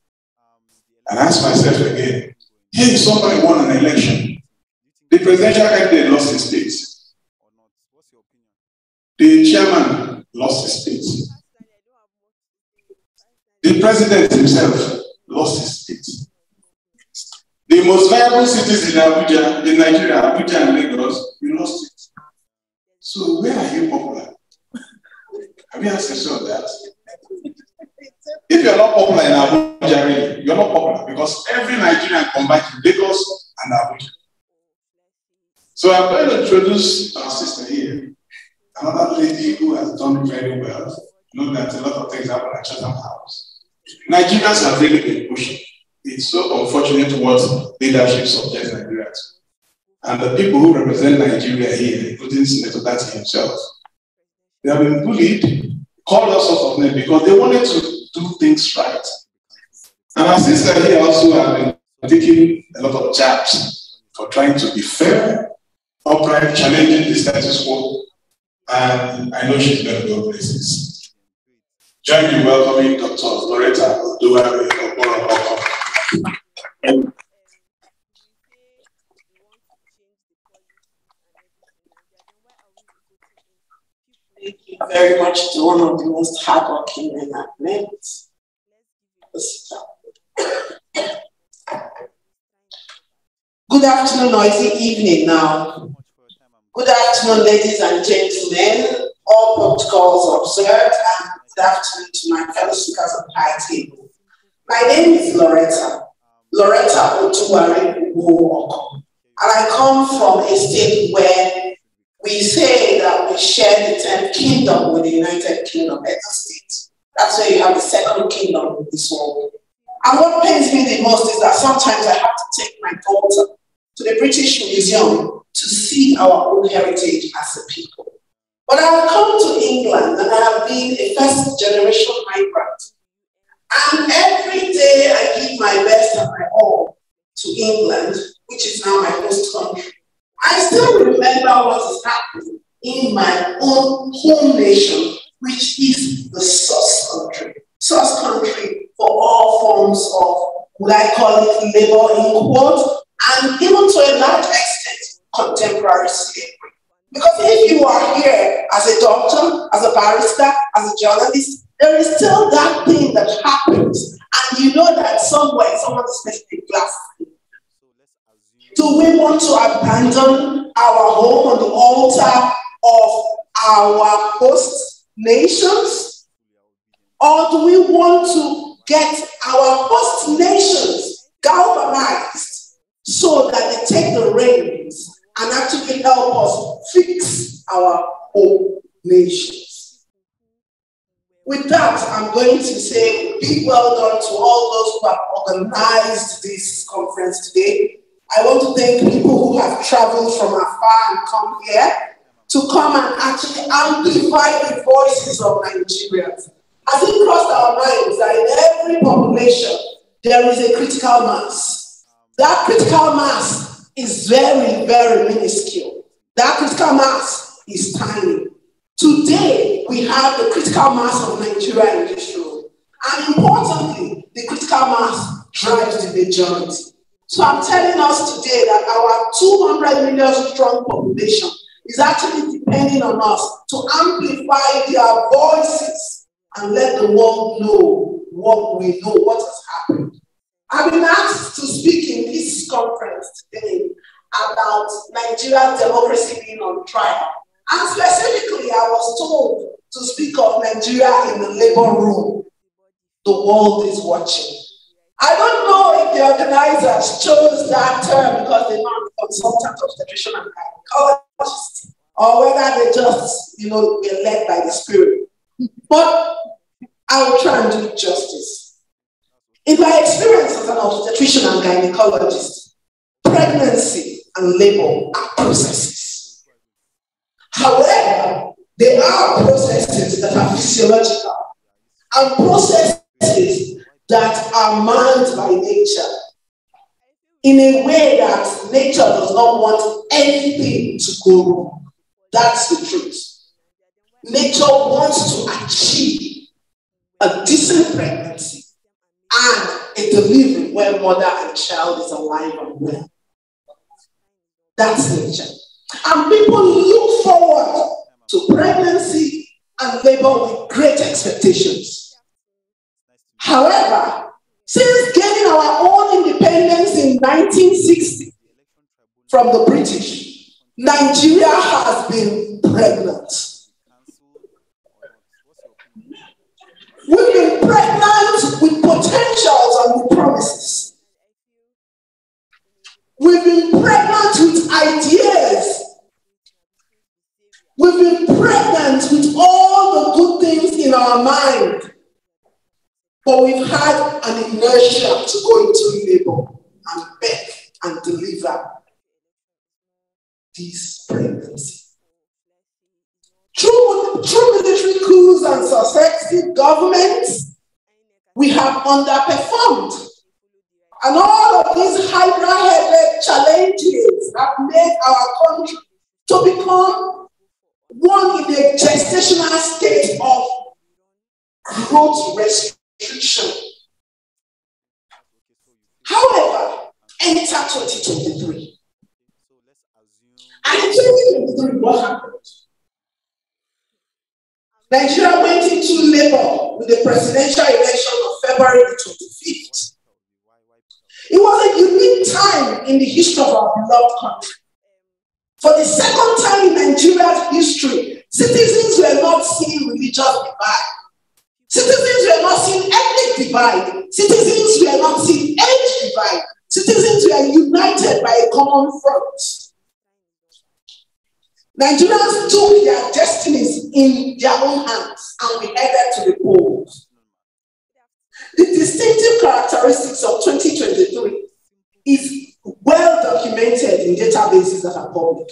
Speaker 3: And I ask myself again, hey, somebody won an election. The presidential candidate lost his state. The chairman lost his state. The president himself lost his state. The most viable cities in Abuja, in Nigeria, Abuja and Lagos, you lost it. So where are you popular? Have you asked yourself that? If you're not popular in Abuja, really, you're not popular because every Nigerian combined to Lagos and Abuja. So I'm going to introduce our sister here. Another lady who has done very well. You know that a lot of things happen at Chatham House. Nigerians have really been pushing. It's so unfortunate what leadership subjects Nigeria to. And the people who represent Nigeria here, including Senator Datti himself, they have been bullied, called all sorts of names because they wanted to do things right. And our sister here also have been taking a lot of jabs for trying to be fair, upright, challenging the status quo. And I know she's going to go places. Join me in welcoming Dr. Loretta Oduwari.
Speaker 5: Thank you very much to one of the most hardworking men I've met. Good afternoon, or is it evening now? Good afternoon, ladies and gentlemen. All protocols observed, and good afternoon to my fellow speakers on the high table. My name is Loretta Oduwari, and I come from a state where we say that we share the 10th kingdom with the United Kingdom, Edo State. That's where you have the second kingdom in this world. And what pains me the most is that sometimes I have to take my daughter to the British Museum to see our own heritage as a people. But I have come to England and I have been a first-generation migrant. And every day I give my best and my all to England, which is now my host country. I still remember what is happening in my own home nation, which is the source country for all forms of, would I call it labor in quote, and even to a large extent, contemporary slavery. Because if you are here as a doctor, as a barrister, as a journalist, there is still that thing that happens, and you know that somewhere someone is making a glass. Do we want to abandon our home on the altar of our host nations? Or do we want to get our host nations galvanized so that they take the reins and actually help us fix our own nations? With that, I'm going to say a big well done to all those who have organized this conference today. I want to thank people who have traveled from afar and come here to come and actually amplify the voices of Nigerians. As it crossed our minds that in every population, there is a critical mass. That critical mass is very, very minuscule. That critical mass is tiny. Today, we have the critical mass of Nigeria in this room. And importantly, the critical mass drives the majority. So I'm telling us today that our 200 million strong population is actually depending on us to amplify their voices and let the world know what we know, what has happened. I've been asked to speak in this conference today about Nigeria's democracy being on trial. And specifically, I was told to speak of Nigeria in the labor room. The world is watching. I don't know if the organizers chose that term because they found a consultant obstetrician and gynecologist, or whether they just, were led by the spirit. But I will try and do it justice. In my experience as an obstetrician and gynecologist, pregnancy and labor are processes. However, they are processes that are physiological and processes that are manned by nature in a way that nature does not want anything to go wrong. That's the truth. Nature wants to achieve a decent pregnancy and a delivery where mother and child is alive and well. That's nature. And people look forward to pregnancy and labor with great expectations. However, since gaining our own independence in 1960 from the British, Nigeria has been pregnant. We've been pregnant with potentials and with promises. We've been pregnant with ideas. We've been pregnant with all the good things in our mind. But we've had an inertia to go into labor and beg and deliver this pregnancy. Through military coups and successive governments, we have underperformed. And all of these hydra-headed challenges have made our country to become one in a gestational state of growth restriction. However, enter 2023. And in 2023, what happened? Nigeria went into labor with the presidential election of February the 25th. It was a unique time in the history of our beloved country. For the second time in Nigeria's history, citizens were not seeing religious divide. Citizens were not seeing ethnic divide. Citizens were not seeing age divide. Citizens were united by a common front. Nigerians took their destinies in their own hands and we headed to the polls. The distinctive characteristics of 2023 is well documented in databases that are public.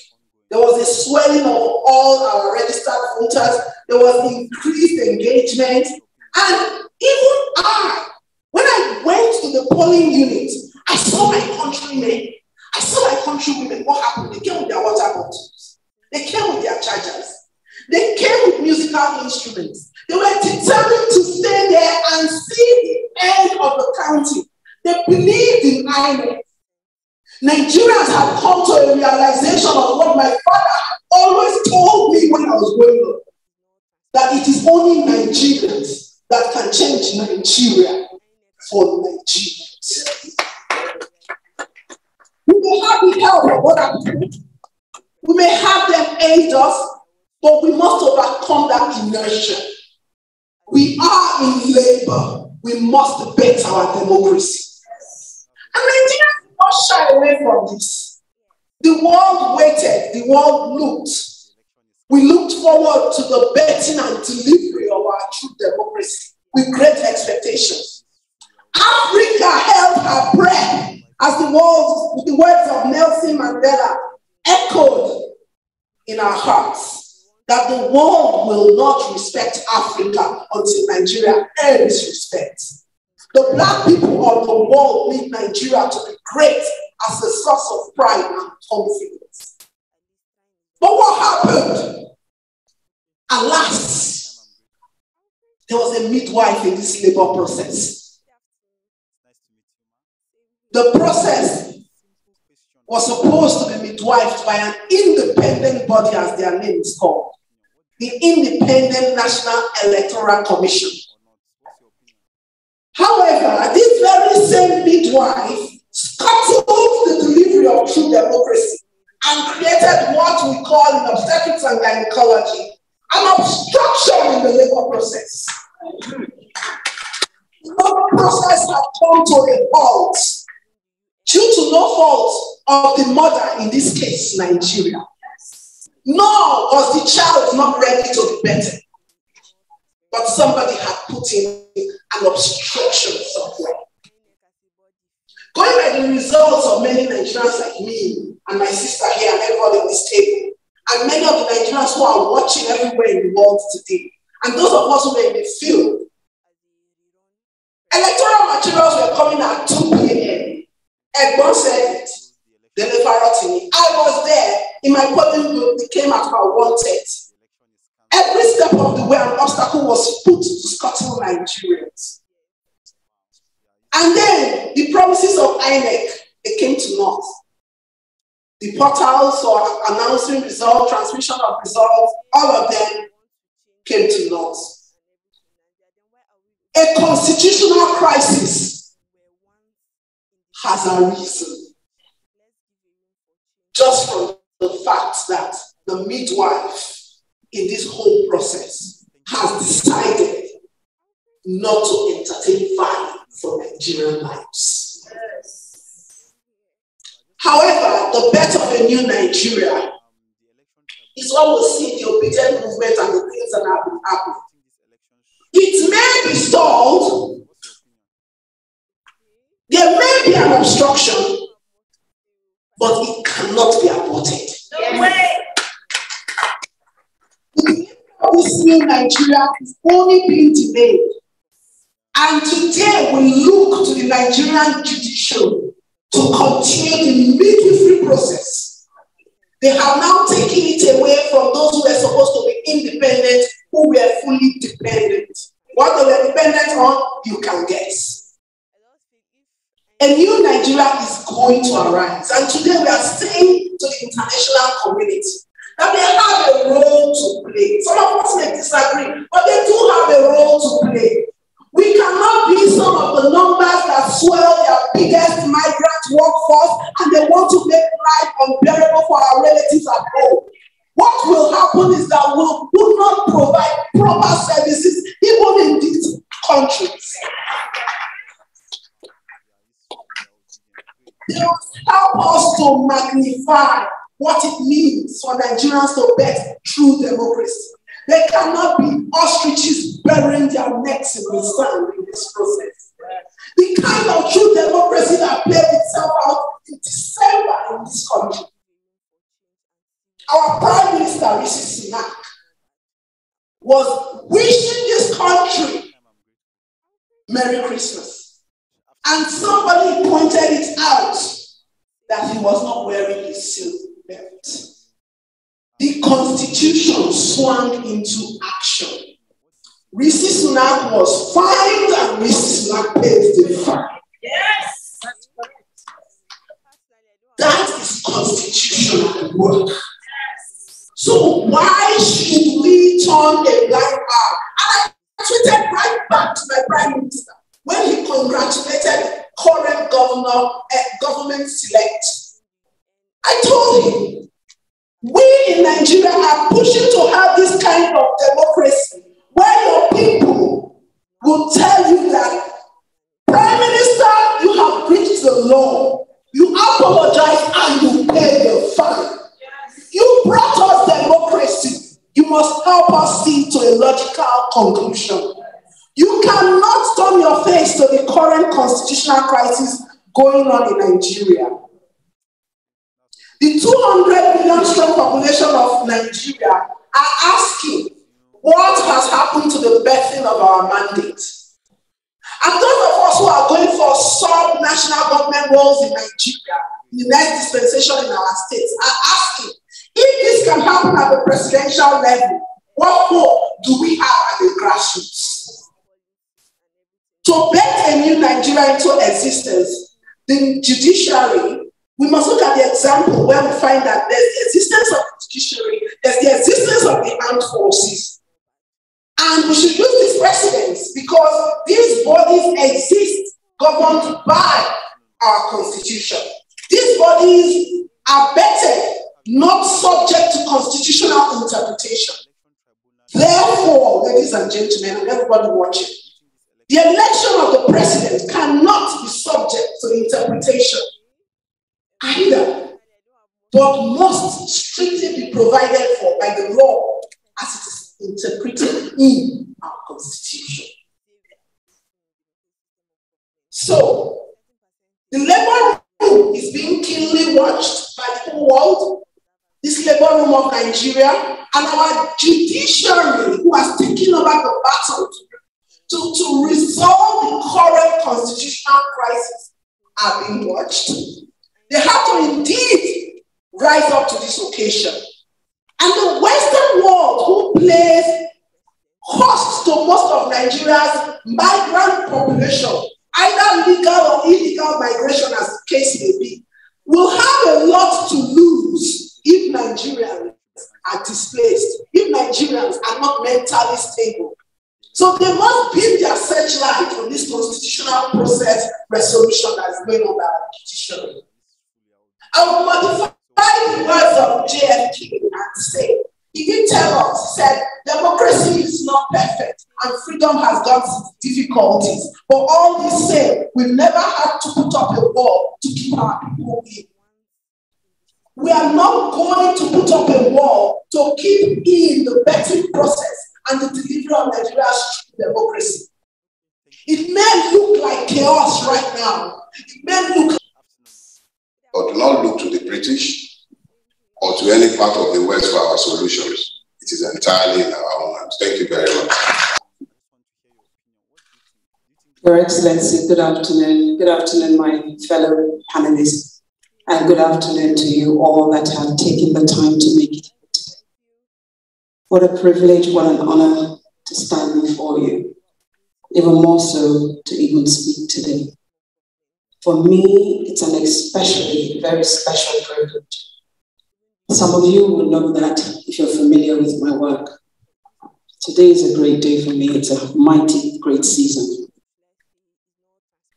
Speaker 5: There was a swelling of all our registered voters. There was increased engagement. And even when I went to the polling unit, I saw my countrymen. I saw my countrywomen. What happened? They came with their water bottles. They came with their chargers. They came with musical instruments. They were determined to stay there and see the end of the county. They believed in INEC. Nigerians have come to a realization of what my father always told me when I was growing up, that it is only Nigerians that can change Nigeria for Nigerians. We may have the help of other people. We may have them aid us, but we must overcome that inertia. We are in labor. We must better our democracy. And Nigerians did not shy away from this. The world waited. The world looked. We looked forward to the betting and delivery of our true democracy with great expectations. Africa held her breath as the words of Nelson Mandela echoed in our hearts, that the world will not respect Africa until Nigeria earns respect. The black people of the world need Nigeria to be great as a source of pride and confidence. But what happened? Alas, there was a midwife in this labor process. The process was supposed to be midwifed by an independent body, as their name is called, the Independent National Electoral Commission. However, this very same midwife scuttled the delivery of true democracy and created what we call in obstetrics and gynecology an obstruction in the labor process. The labor process had come to a halt due to no fault of the mother, in this case, Nigeria. Nor was the child not ready to be better. But somebody had put in an obstruction somewhere. Going by the results of many Nigerians like me and my sister here and everybody on this table, and many of the Nigerians who are watching everywhere in the world today, and those of us who were in the field, electoral materials were coming at 2 p.m. Egbon said it. Dele Farotimi. I was there in my polling booth. It came at about 1:30. Every step of the way, an obstacle was put to scuttle Nigerians. And then the promises of INEC, they came to naught. The portals for announcing results, transmission of results, all of them came to naught. A constitutional crisis has arisen just from the fact that the midwife in this whole process has decided not to entertain violence for Nigerian lives. However, the birth of a new Nigeria is what we'll see in the Obidient movement and the things that have been happening. It may be stalled. There may be an obstruction, but it cannot be aborted. This new Nigeria is only being delayed. And today we look to the Nigerian judiciary to continue the midwifery process. They have now taken it away from those who were supposed to be independent, who were fully dependent. What they were dependent on, you can guess. A new Nigeria is going to arise. And today we are saying to the international community that they have a role to play. Some of us may disagree, but they do have a role to play. We cannot be some of the numbers that swell their biggest migrant workforce and they want to make life unbearable for our relatives at home. What will happen is that we will not provide proper services even in these countries. They must help us to magnify what it means for Nigerians to bet true democracy. They cannot be ostriches burying their necks in the sand in this process. The kind of true democracy that played itself out in December in this country. Our Prime Minister, Rishi Sunak, was wishing this country Merry Christmas. And somebody pointed it out that he was not wearing his silk belt. The Constitution swung into action. Rishi Sunak was fined and Rishi Sunak paid the fine. Yes! That is constitutional work. So why should we turn a blind eye? And I tweeted right back to my Prime Minister when he congratulated current government select. I told him, we in Nigeria are pushing to have this kind of democracy where your people will tell you that, Prime Minister, you have breached the law. You apologize and you pay the fine. You brought us democracy. You must help us see to a logical conclusion. You cannot turn your face to the current constitutional crisis going on in Nigeria. The 200 million strong population of Nigeria are asking what has happened to the birthing of our mandate. And those of us who are going for sub-national government roles in Nigeria, in the next dispensation in our states, are asking, if this can happen at the presidential level, what hope do we have at the grassroots? To birth a new Nigeria into existence, the judiciary, we must look at the example where we find that there's the existence of the judiciary, there's the existence of the armed forces. And we should use these precedents because these bodies exist governed by our constitution. These bodies are better, not subject to constitutional interpretation. Therefore, ladies and gentlemen, and everybody watching, the election of the president cannot be subject to interpretation either, but must strictly be provided for by the law as it is interpreted in our constitution. So, the labor room is being keenly watched by the whole world, this labor room of Nigeria, and our judiciary, who has taken over the battle to resolve the current constitutional crisis, are being watched. They have to indeed rise up to this occasion. And the Western world, who plays host to most of Nigeria's migrant population, either legal or illegal migration as the case may be, will have a lot to lose if Nigerians are displaced, if Nigerians are not mentally stable. So they must build their searchlight on this constitutional process resolution that is going on by our judiciary. I will modify the words of JFK and say, he did tell us, he said, democracy is not perfect and freedom has got its difficulties. But all this same, we've never had to put up a wall to keep our people in. We are not going to put up a wall to keep in the betting process and the delivery of Nigeria's democracy. It may look like chaos right now. It may look.
Speaker 3: But do not look to the British or to any part of the West for our solutions. It is entirely in our own hands. Thank you very much.
Speaker 6: Your Excellency, good afternoon. Good afternoon, my fellow panelists. And good afternoon to you all that have taken the time to make it. What a privilege, what an honor to stand before you. Even more so to even speak today. For me, it's an especially very special privilege. Some of you will know that if you're familiar with my work. Today is a great day for me. It's a mighty great season.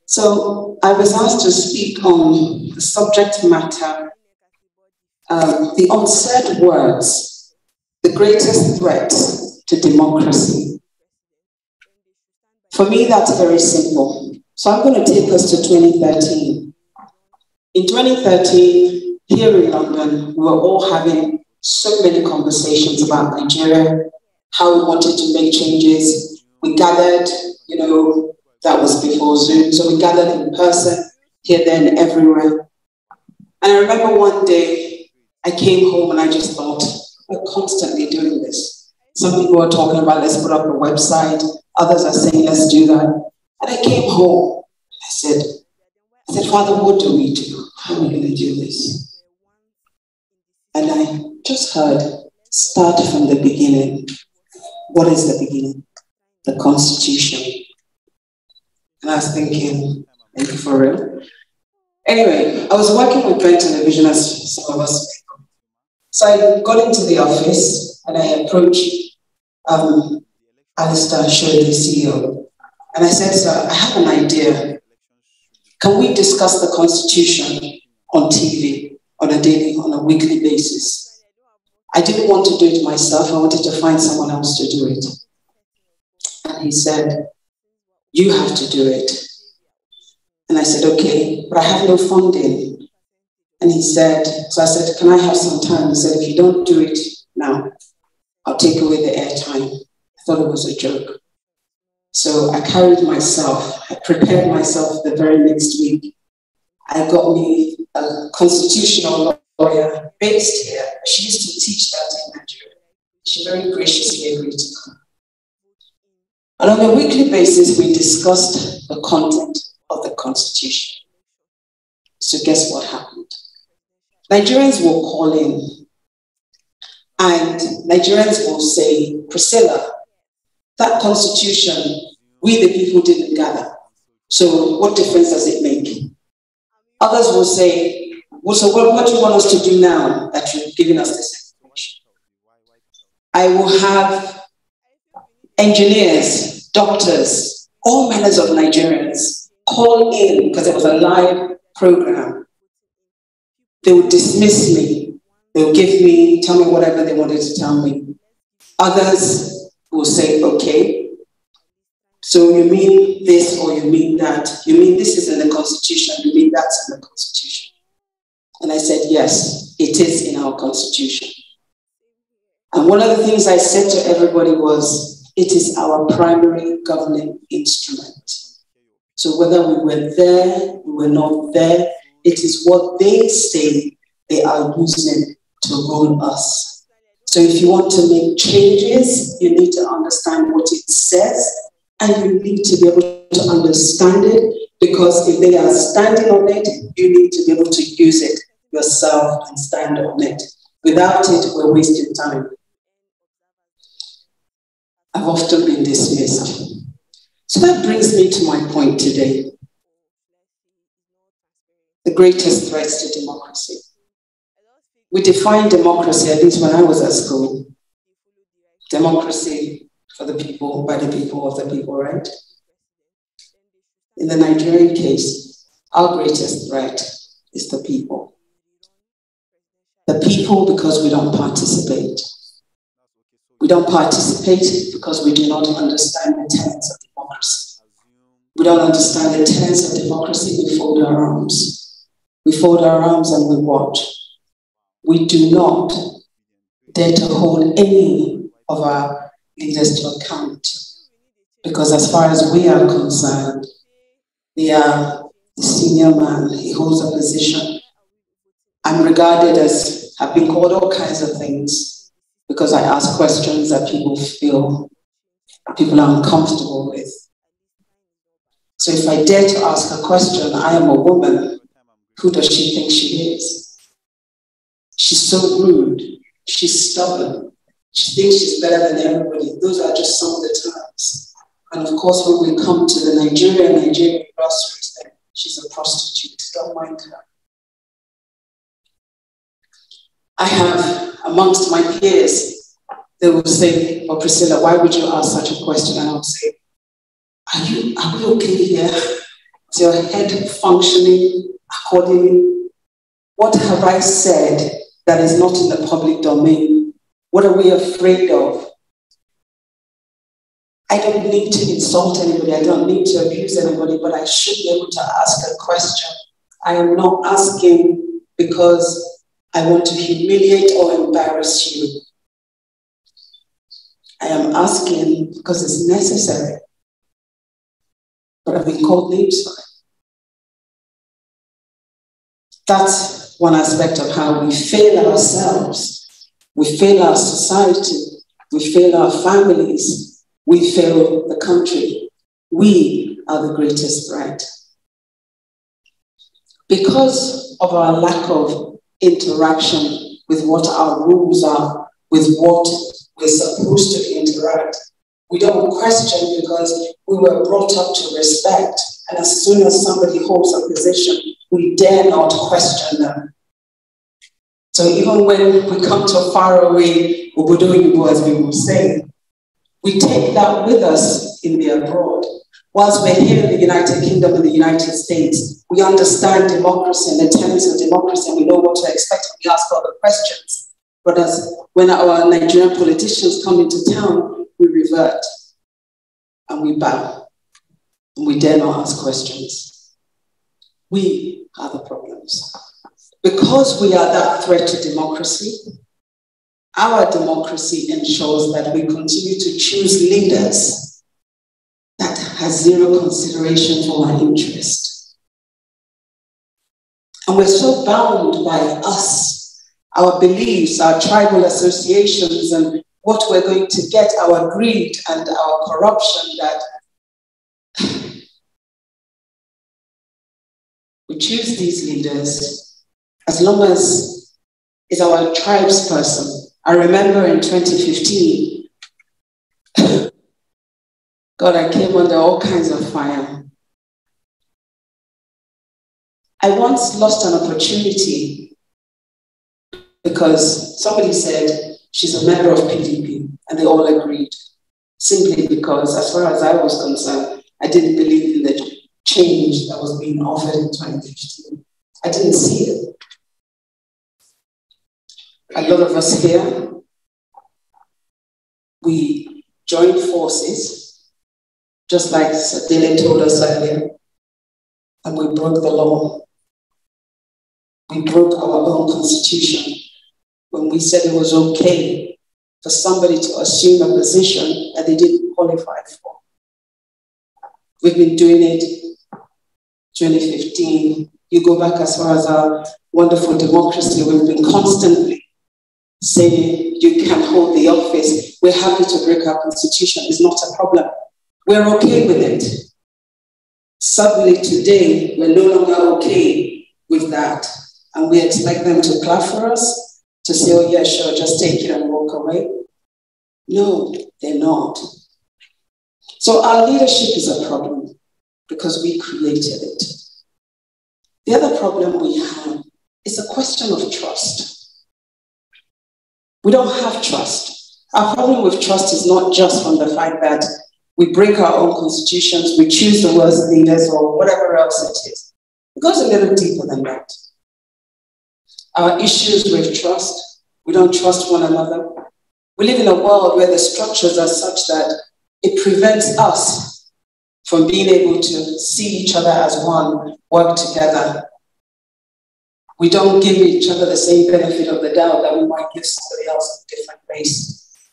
Speaker 6: So I was asked to speak on the subject matter, the unsaid words, the greatest threat to democracy. For me, that's very simple. So I'm going to take us to 2013. In 2013, here in London, we were all having so many conversations about Nigeria, how we wanted to make changes. We gathered, that was before Zoom, so we gathered in person, here, there, and everywhere. And I remember one day, I came home and I just thought, we're constantly doing this. Some people are talking about, let's put up a website. Others are saying, let's do that. And I came home, I said, Father, what do we do? How are we going to do this? And I just heard, start from the beginning. What is the beginning? the Constitution. And I was thinking, thank you for real. Anyway, I was working with Red Television, as some of us know. So I got into the office and I approached Alistair Shirley, the CEO. And I said, sir, I have an idea. Can we discuss the Constitution on TV on a weekly basis? I didn't want to do it myself. I wanted to find someone else to do it. And he said, you have to do it. And I said, okay, but I have no funding. And he said, so I said, can I have some time? He said, if you don't do it now, I'll take away the airtime. I thought it was a joke. So I carried myself, I prepared myself the very next week. I got me a constitutional lawyer based here. She used to teach that in Nigeria. She very graciously agreed to come. And on a weekly basis, we discussed the content of the Constitution. So guess what happened? Nigerians will call in and Nigerians will say, Priscilla, that Constitution, we the people didn't gather. So what difference does it make? Others will say, well, so what do you want us to do now that you're giving us this information? I will have engineers, doctors, all manners of Nigerians call in because it was a live program. They would dismiss me. They would tell me whatever they wanted to tell me. Others will say, okay, so you mean this or you mean that? You mean this is in the Constitution, you mean that's in the Constitution? And I said, yes, it is in our Constitution. And one of the things I said to everybody was, it is our primary governing instrument. So whether we were there, we were not there, it is what they say they are using to rule us. So if you want to make changes, you need to understand what it says, and you need to be able to understand it, because if they are standing on it, you need to be able to use it yourself and stand on it. Without it, we're wasting time. I've often been dismissed. So that brings me to my point today. The greatest threats to democracy. We define democracy, at least when I was at school. Democracy for the people, by the people, of the people, right? In the Nigerian case, our greatest threat is the people. The people because we don't participate. We don't participate because we do not understand the tenets of democracy. We don't understand the tenets of democracy, we fold our arms. We fold our arms and we watch. We do not dare to hold any of our leaders to account, because as far as we are concerned, they are the senior man, he holds a position. I'm regarded as, have been called all kinds of things because I ask questions that people are uncomfortable with. So if I dare to ask a question, I am a woman, who does she think she is? She's so rude, she's stubborn, she thinks she's better than everybody. Those are just some of the terms. And of course, when we come to the Nigerian grassroots, then she's a prostitute, don't mind her. I have, amongst my peers, they will say, oh, Priscilla, why would you ask such a question? And I'll say, are we okay here? Is your head functioning accordingly? What have I said that is not in the public domain? What are we afraid of? I don't need to insult anybody. I don't need to abuse anybody, but I should be able to ask a question. I am not asking because I want to humiliate or embarrass you. I am asking because it's necessary. But I've been called names for it. That's one aspect of how we fail ourselves. We fail our society. We fail our families. We fail the country. We are the greatest threat. Because of our lack of interaction with what our rules are, with what we're supposed to interact, We don't question because we were brought up to respect. And as soon as somebody holds a position, we dare not question them. So even when we come to faraway Obodoyibo, as we will say, we take that with us in the abroad. Whilst we're here in the United Kingdom and the United States, we understand democracy and the tenets of democracy, and we know what to expect when we ask all the questions. But when our Nigerian politicians come into town, we revert and we bow and we dare not ask questions. We are the problems. Because we are that threat to democracy, our democracy ensures that we continue to choose leaders that has zero consideration for our interest. And we're so bound by us, our beliefs, our tribal associations, and what we're going to get, our greed and our corruption, that we choose these leaders as long as it's our tribe's person. I remember in 2015, God, I came under all kinds of fire. I once lost an opportunity because somebody said she's a member of PDP, and they all agreed, simply because, as far as I was concerned, I didn't believe in the change that was being offered in 2015. I didn't see it. A lot of us here, we joined forces, just like Sir Dele told us earlier, and we broke the law. We broke our own constitution when we said it was okay for somebody to assume a position that they didn't qualify for. We've been doing it 2015. You go back as far as our wonderful democracy, we've been constantly saying you can hold the office. We're happy to break our constitution. It's not a problem. We're okay with it. Suddenly today, we're no longer okay with that. And we expect them to clap for us, to say, oh yeah, sure, just take it and walk away. No, they're not. So our leadership is a problem because we created it. The other problem we have is a question of trust. We don't have trust. Our problem with trust is not just from the fact that we break our own constitutions, we choose the worst leaders or whatever else it is. It goes a little deeper than that. Our issues with trust, we don't trust one another. We live in a world where the structures are such that it prevents us from being able to see each other as one, work together. We don't give each other the same benefit of the doubt that we might give somebody else of a different race.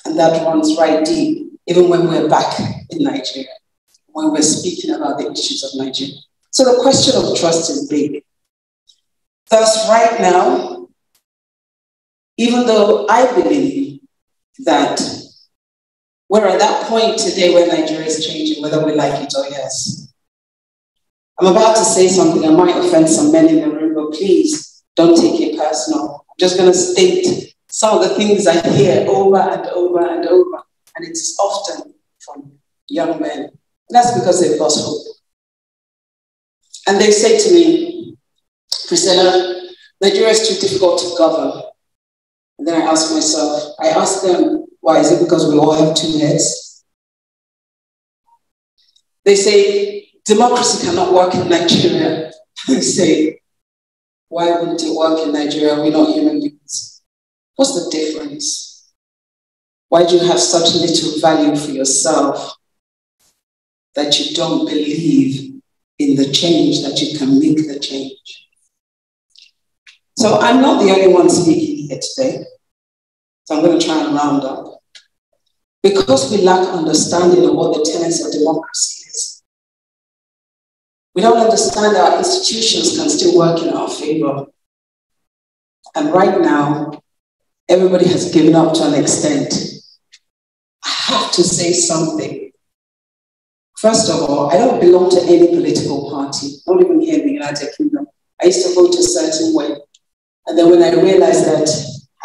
Speaker 6: And that runs right deep, even when we're back in Nigeria, when we're speaking about the issues of Nigeria. So the question of trust is big. Thus, right now, even though I believe that we're at that point today where Nigeria is changing, whether we like it or yes. I'm about to say something that might offend some men in the room, but please don't take it personal. I'm just going to state some of the things I hear over and over and over, and it's often from young men. And that's because they've lost hope. And they say to me, Priscilla, Nigeria is too difficult to govern. And then I ask myself, I ask them, why? Is it because we all have two heads? They say, democracy cannot work in Nigeria. I say, why wouldn't it work in Nigeria? We're not human beings. What's the difference? Why do you have such little value for yourself that you don't believe in the change, that you can make the change? So I'm not the only one speaking here today. So I'm going to try and round up. Because we lack understanding of what the tenets of democracy is. We don't understand our institutions can still work in our favor. And right now, everybody has given up to an extent. I have to say something. First of all, I don't belong to any political party, not even here in the United Kingdom. I used to vote a certain way. And then when I realized that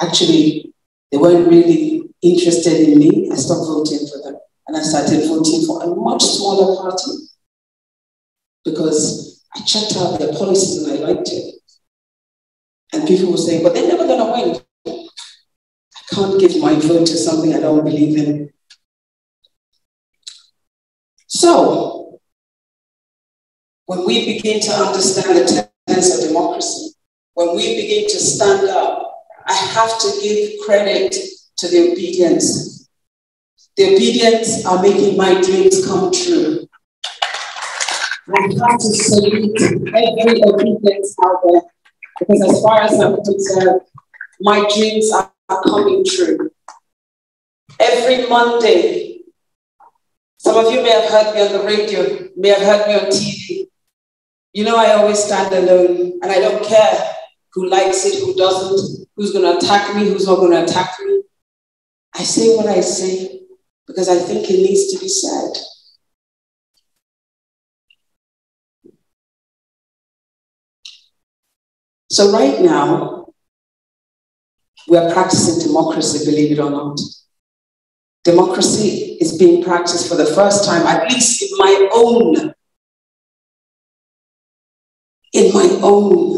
Speaker 6: actually they weren't really interested in me, I stopped voting for them. And I started voting for a much smaller party because I checked out their policies and I liked it. And people were saying, but they're never going to win. I can't give my vote to something I don't believe in. So, when we begin to understand the tenets of democracy, when we begin to stand up, I have to give credit to the Obedients. The Obedients are making my dreams come true. I have to salute every Obedience out there, because as far as I'm concerned, my dreams are coming true. Every Monday, some of you may have heard me on the radio, may have heard me on TV. You know, I always stand alone, and I don't care who likes it, who doesn't, who's going to attack me, who's not going to attack me. I say what I say because I think it needs to be said. So right now, we're practicing democracy, believe it or not. Democracy is being practiced for the first time, at least in my own,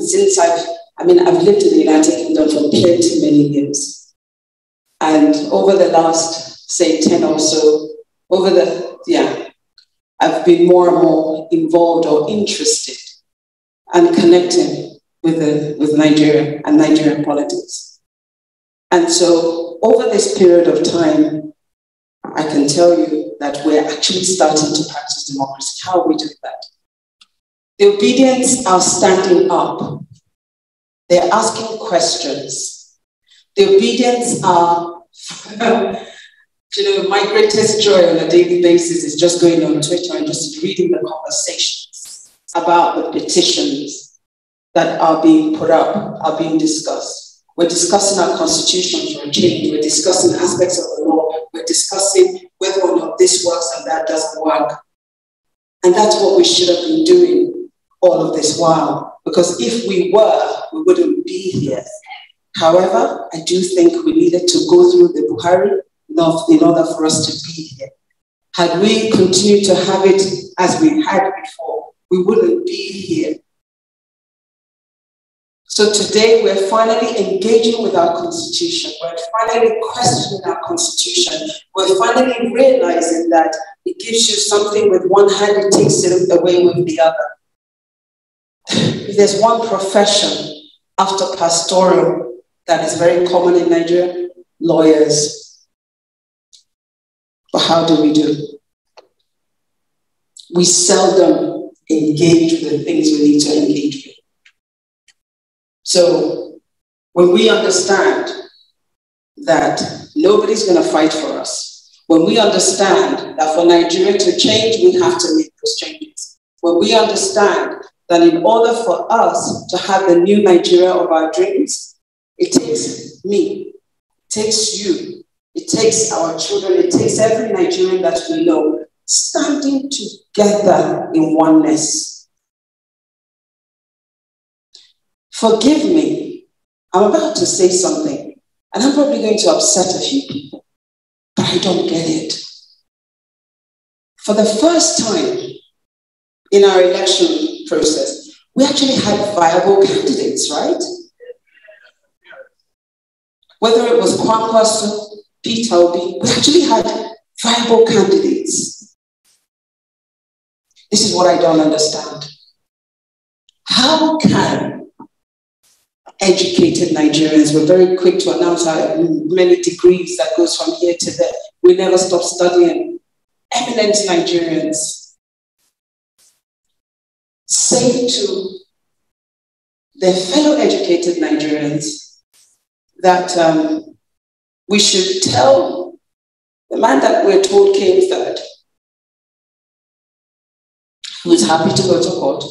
Speaker 6: since I've lived in the United Kingdom for plenty many years. And over the last, say, 10 or so, I've been more and more involved or interested and connecting with Nigeria and Nigerian politics. And so over this period of time, I can tell you that we're actually starting to practice democracy. How are we doing that? The Obedients are standing up. They're asking questions. The Obedients are, my greatest joy on a daily basis is just going on Twitter and just reading the conversations about the petitions that are being put up, are being discussed. We're discussing our constitution for a change. We're discussing aspects of the law. We're discussing whether or not this works and that doesn't work. And that's what we should have been doing all of this while, because if we were, we wouldn't be here. However, I do think we needed to go through the Buhari in order for us to be here. Had we continued to have it as we had before, we wouldn't be here. So today we're finally engaging with our constitution. We're finally questioning our constitution. We're finally realizing that it gives you something with one hand, it takes it away with the other. If there's one profession after pastoral that is very common in Nigeria, lawyers. But how do we do? We seldom engage with the things we need to engage with. So when we understand that nobody's going to fight for us, when we understand that for Nigeria to change, we have to make those changes, when we understand that in order for us to have the new Nigeria of our dreams, it takes me, it takes you, it takes our children, it takes every Nigerian that we know standing together in oneness. Forgive me, I'm about to say something, and I'm probably going to upset a few people, but I don't get it. For the first time in our election process, we actually had viable candidates, right? Whether it was Kwankwaso, Peter Obi, we actually had viable candidates. This is what I don't understand. How can educated Nigerians, we're very quick to announce our many degrees that goes from here to there, we never stop studying, eminent Nigerians, say to their fellow educated Nigerians that we should tell the man that we're told came third, who is happy to go to court,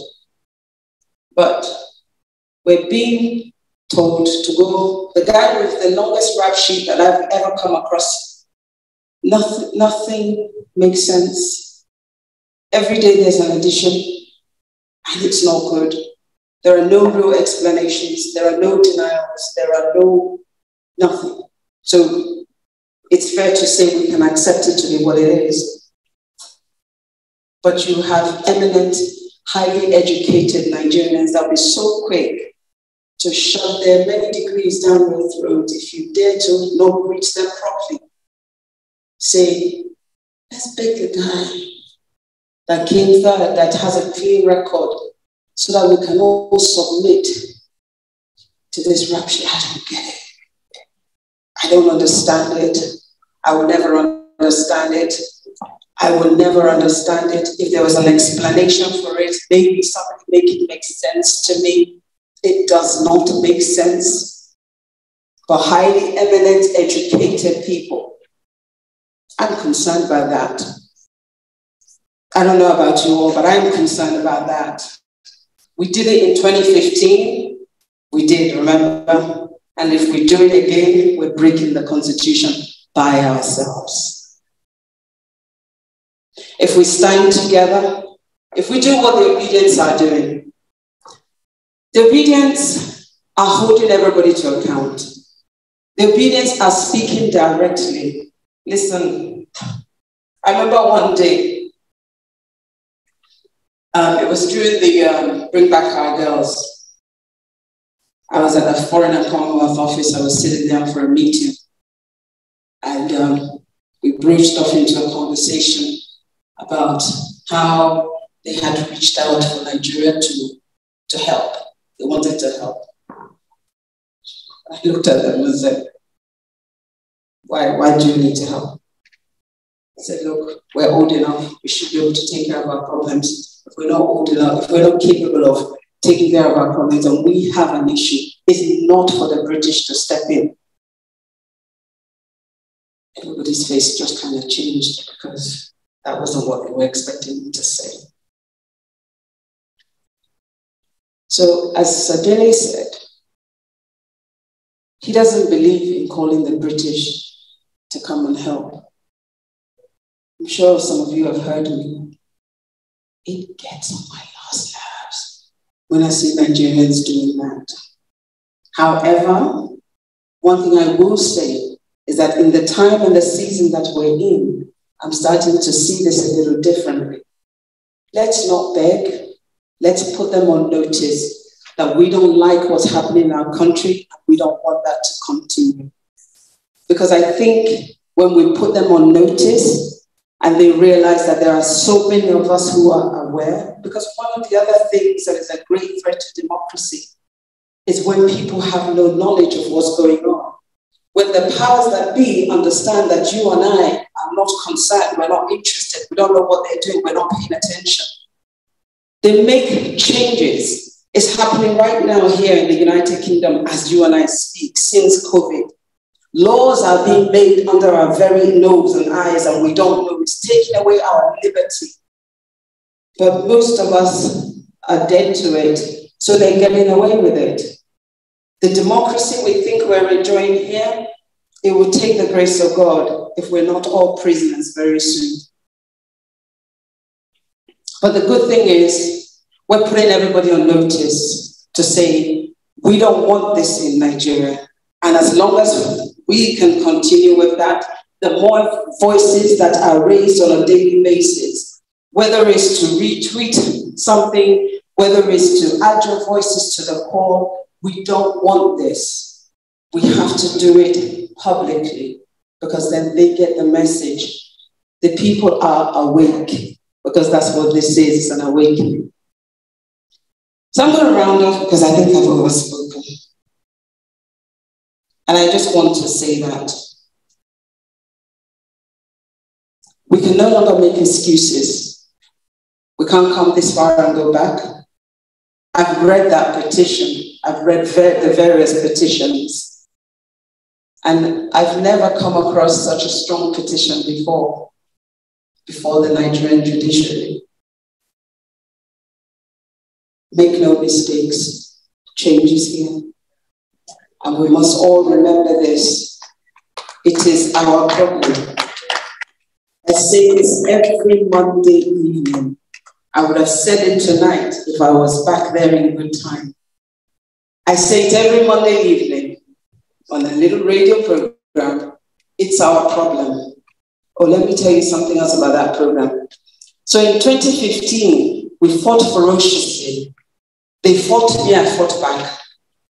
Speaker 6: but we're being told to go, the guy with the longest rap sheet that I've ever come across. Nothing makes sense. Every day there's an addition, and it's not good. There are no real explanations. There are no denials. There are no nothing. So it's fair to say we can accept it to be what it is. But you have eminent, highly educated Nigerians that will be so quick to shove their many degrees down your throat if you dare to not reach them properly. Say, let's beg the guy that came third, that has a clean record, so that we can all submit to this rap sheet. I don't get it. I don't understand it. I will never understand it. I will never understand it. If there was an explanation for it, maybe somebody make it make sense to me. It does not make sense. But highly eminent, educated people, I'm concerned by that. I don't know about you all, but I'm concerned about that. We did it in 2015. We did, remember? And if we do it again, we're breaking the Constitution by ourselves. If we stand together, if we do what the Obedients are doing, the Obedients are holding everybody to account. The Obedients are speaking directly. Listen, I remember one day, it was during the Bring Back Our Girls. I was at the Foreign and Commonwealth office. I was sitting there for a meeting. And we broached off into a conversation about how they had reached out for Nigeria to help. They wanted to help. I looked at them and said, why do you need to help? I said, look, we're old enough. We should be able to take care of our problems. If we're not old enough, if we're not capable of taking care of our problems and we have an issue, it's not for the British to step in. Everybody's face just kind of changed because that wasn't what they were expecting me to say. So, as Sir Dele said, he doesn't believe in calling the British to come and help. I'm sure some of you have heard me. It gets on my last nerves when I see Nigerians doing that. However, one thing I will say is that in the time and the season that we're in, I'm starting to see this a little differently. Let's not beg. Let's put them on notice that we don't like what's happening in our country. And we don't want that to continue. Because I think when we put them on notice and they realize that there are so many of us who are aware, because one of the other things that is a great threat to democracy is when people have no knowledge of what's going on. When the powers that be understand that you and I are not concerned, we're not interested, we don't know what they're doing, we're not paying attention. They make changes. It's happening right now here in the United Kingdom as you and I speak, since COVID. Laws are being made under our very nose and eyes and we don't know. It's taking away our liberty. But most of us are dead to it, so they're getting away with it. The democracy we think we're enjoying here, it will take the grace of God if we're not all prisoners very soon. But the good thing is, we're putting everybody on notice to say, we don't want this in Nigeria. And as long as we can continue with that, the more voices that are raised on a daily basis, whether it's to retweet something, whether it's to add your voices to the call, we don't want this. We have to do it publicly because then they get the message. The people are awake because that's what this is, an awakening. So I'm going to round off because I think I've overspoken. And I just want to say that we can no longer make excuses. We can't come this far and go back. I've read that petition. I've read the various petitions. And I've never come across such a strong petition before the Nigerian judiciary. Make no mistakes, change is here. And we must all remember this. It is our problem. I say this every Monday evening. I would have said it tonight if I was back there in good time. I say it every Monday evening on a little radio program It's our problem. Oh, let me tell you something else about that program. So in 2015, we fought ferociously. They fought me, I fought back.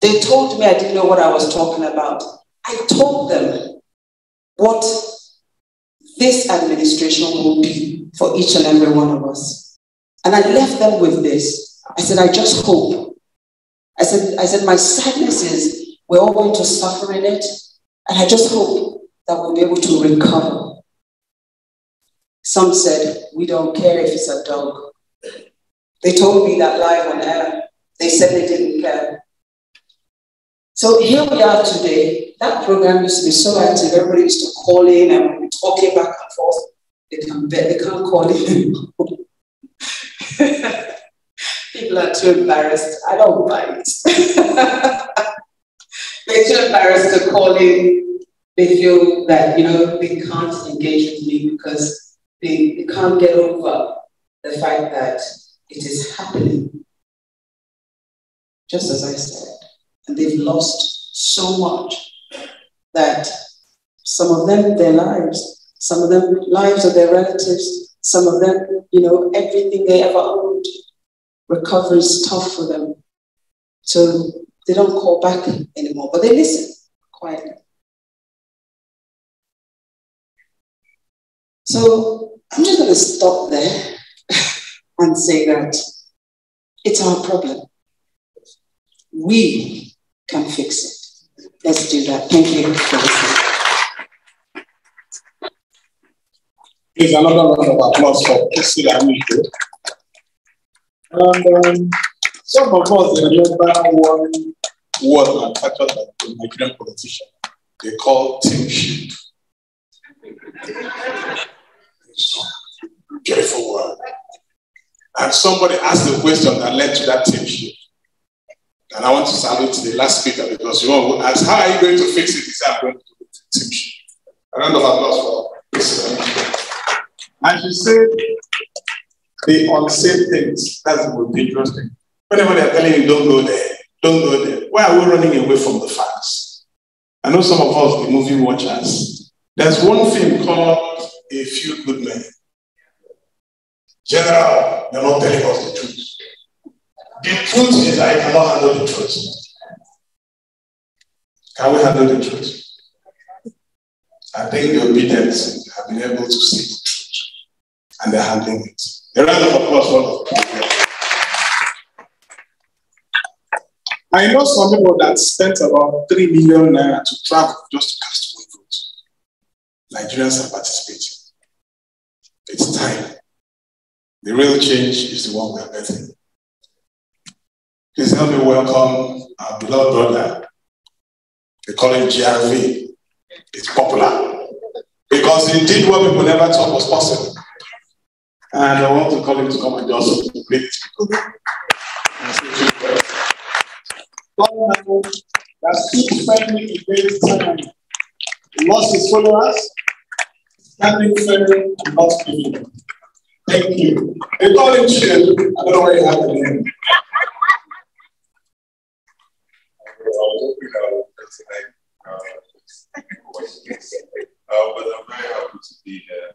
Speaker 6: They told me I didn't know what I was talking about. I told them what this administration will be for each and every one of us. And I left them with this. I said, I just hope. I said, my sadness is we're all going to suffer in it. And I just hope that we'll be able to recover. Some said, we don't care if it's a dog. They told me that live on air. They said they didn't care. So here we are today. That program used to be so active. Everybody used to call in and we'd be talking back and forth. They can't call in. People are too embarrassed. I don't bite. They're too embarrassed to call in. They feel that, they can't engage with me because they can't get over the fact that it is happening. Just as I said. And they've lost so much that some of them, their lives, some of them, lives of their relatives, some of them, everything they ever owned. Recovery is tough for them. So they don't call back anymore, but they listen quietly. So I'm just going to stop there and say that it's our problem. We can fix it. Let's do that. Thank you for listening.
Speaker 7: Please, another round of applause for Peter Obi. And some of us remember one word manufactured by the Nigerian politician. They call teamship. Beautiful word. And somebody asked the question that led to that teamship. And I want to salute the last speaker because you all asked, how are you going to fix it? He said, I'm going to do it. Teamship. A round of applause for this. And she said, the unsafe things, that's the most dangerous thing. Whenever they're telling you, don't go there, don't go there, why are we running away from the facts? I know some of us, the movie watchers, there's one film called A Few Good Men. General, you're not telling us the truth. The truth is I cannot handle the truth. Can we handle the truth? I think the Obidient have been able to see the truth. And they're handling it. A round of applause for them. I know some people that spent about 3 million naira to travel just to cast one vote. Nigerians are participating. It's time. The real change is the one we are getting. Please help me welcome our beloved brother. They call him GRV. It's popular because he did what people never thought was possible. And I want to call him to come and just greet people. That stood firmly against time. He lost his followers, standing firm and not giving. Thank you. They call him Chill. I don't know where he had the name.
Speaker 3: But I'm very happy to be here.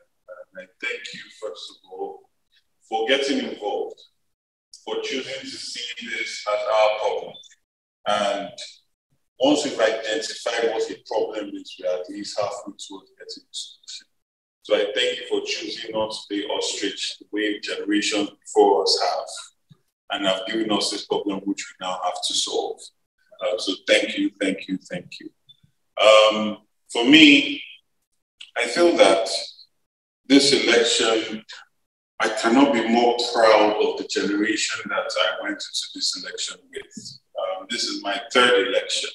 Speaker 3: And I thank you, first of all, for getting involved, for choosing to see this as our problem. And once we've identified what the problem is, we are at least halfway towards getting a solution. So I thank you for choosing not to play ostrich the way generations before us have, and have given us this problem which we now have to solve. So thank you, thank you, thank you. For me, I feel that this election, I cannot be more proud of the generation that I went into this election with. This is my third election.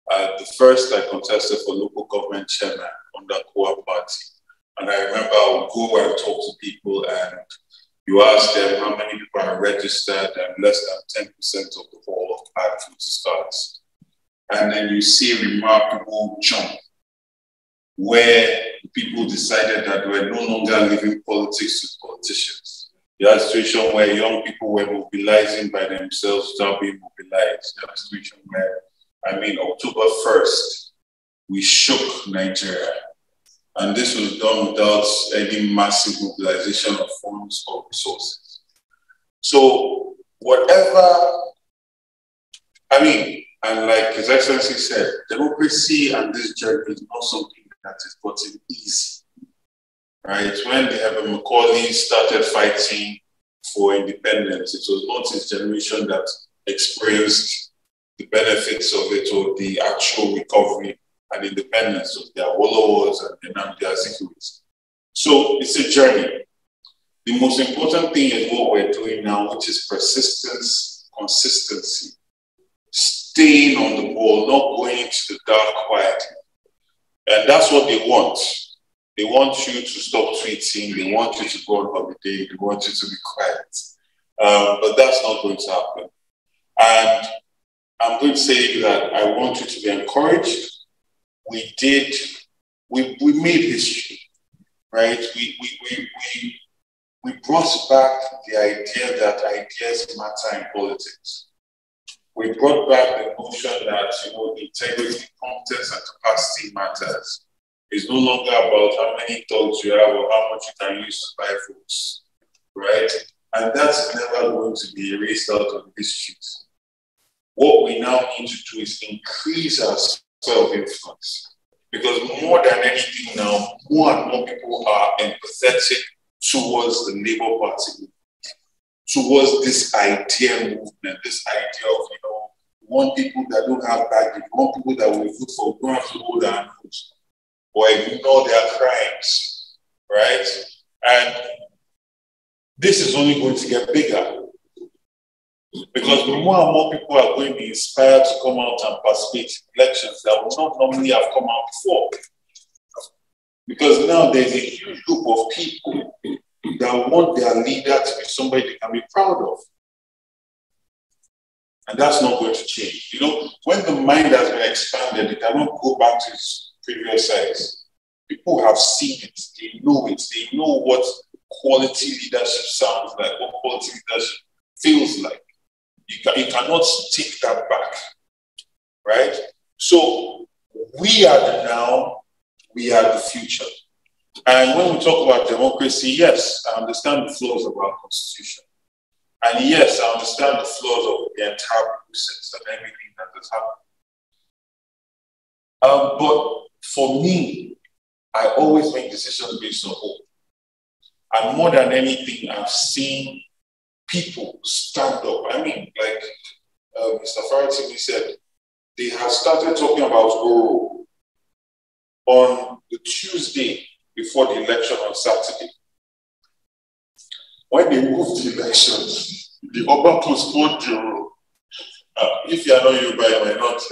Speaker 3: The first I contested for local government chairman under Kowa Party. And I remember I would go and talk to people and you ask them how many people are registered and less than 10% of the whole of the voter cards. And then you see a remarkable jump where people decided that they were no longer leaving politics to politicians. You had a situation where young people were mobilizing by themselves without being mobilized. You had a situation where, October 1st, we shook Nigeria. And this was done without any massive mobilization of funds or resources. So whatever, I mean, and like His Excellency said, democracy and this journey is not something that is gotten easy, right? When the Heaven Macaulay started fighting for independence, it was not his generation that experienced the benefits of it or the actual recovery and independence of the Awolowos and the Nnamdi Azikiwes. So it's a journey. The most important thing is what we're doing now, which is persistence, consistency, staying on the ball, not going into the dark quietly. And that's what they want. They want you to stop tweeting. They want you to go on holiday. They want you to be quiet. But that's not going to happen. And I'm going to say that I want you to be encouraged. We made history, right? We brought back the idea that ideas matter in politics. We brought back the notion that, integrity, competence, and capacity matters. It's no longer about how many thugs you have or how much you can use to buy votes, right? And that's never going to be erased out of the streets. What we now need to do is increase our self-influence. Because more than anything now, more and more people are empathetic towards the Labour Party, towards this idea movement, this idea of, we want people that don't have baggage, we want people that will vote for, we don't have to hold our nose or ignore their crimes, right? And this is only going to get bigger because more and more people are going to be inspired to come out and participate in elections that would not normally have come out before. Because now there's a huge group of people that want their leader to be somebody they can be proud of. And that's not going to change. When the mind has been expanded, it cannot go back to its previous size. People have seen it, they know it, they know what quality leadership sounds like, what quality leadership feels like. You cannot take that back, right? So we are the now, we are the future. And when we talk about democracy, yes, I understand the flaws of our constitution. And yes, I understand the flaws of the entire process and everything that has happened. But for me, I always make decisions based on hope. And more than anything, I've seen people stand up. I mean, like Mr. Farotimi said, they have started talking about Oro on the Tuesday before the election on Saturday. When they moved the election, the Oba postponed the Oro. If you are not Yoruba, you might not, if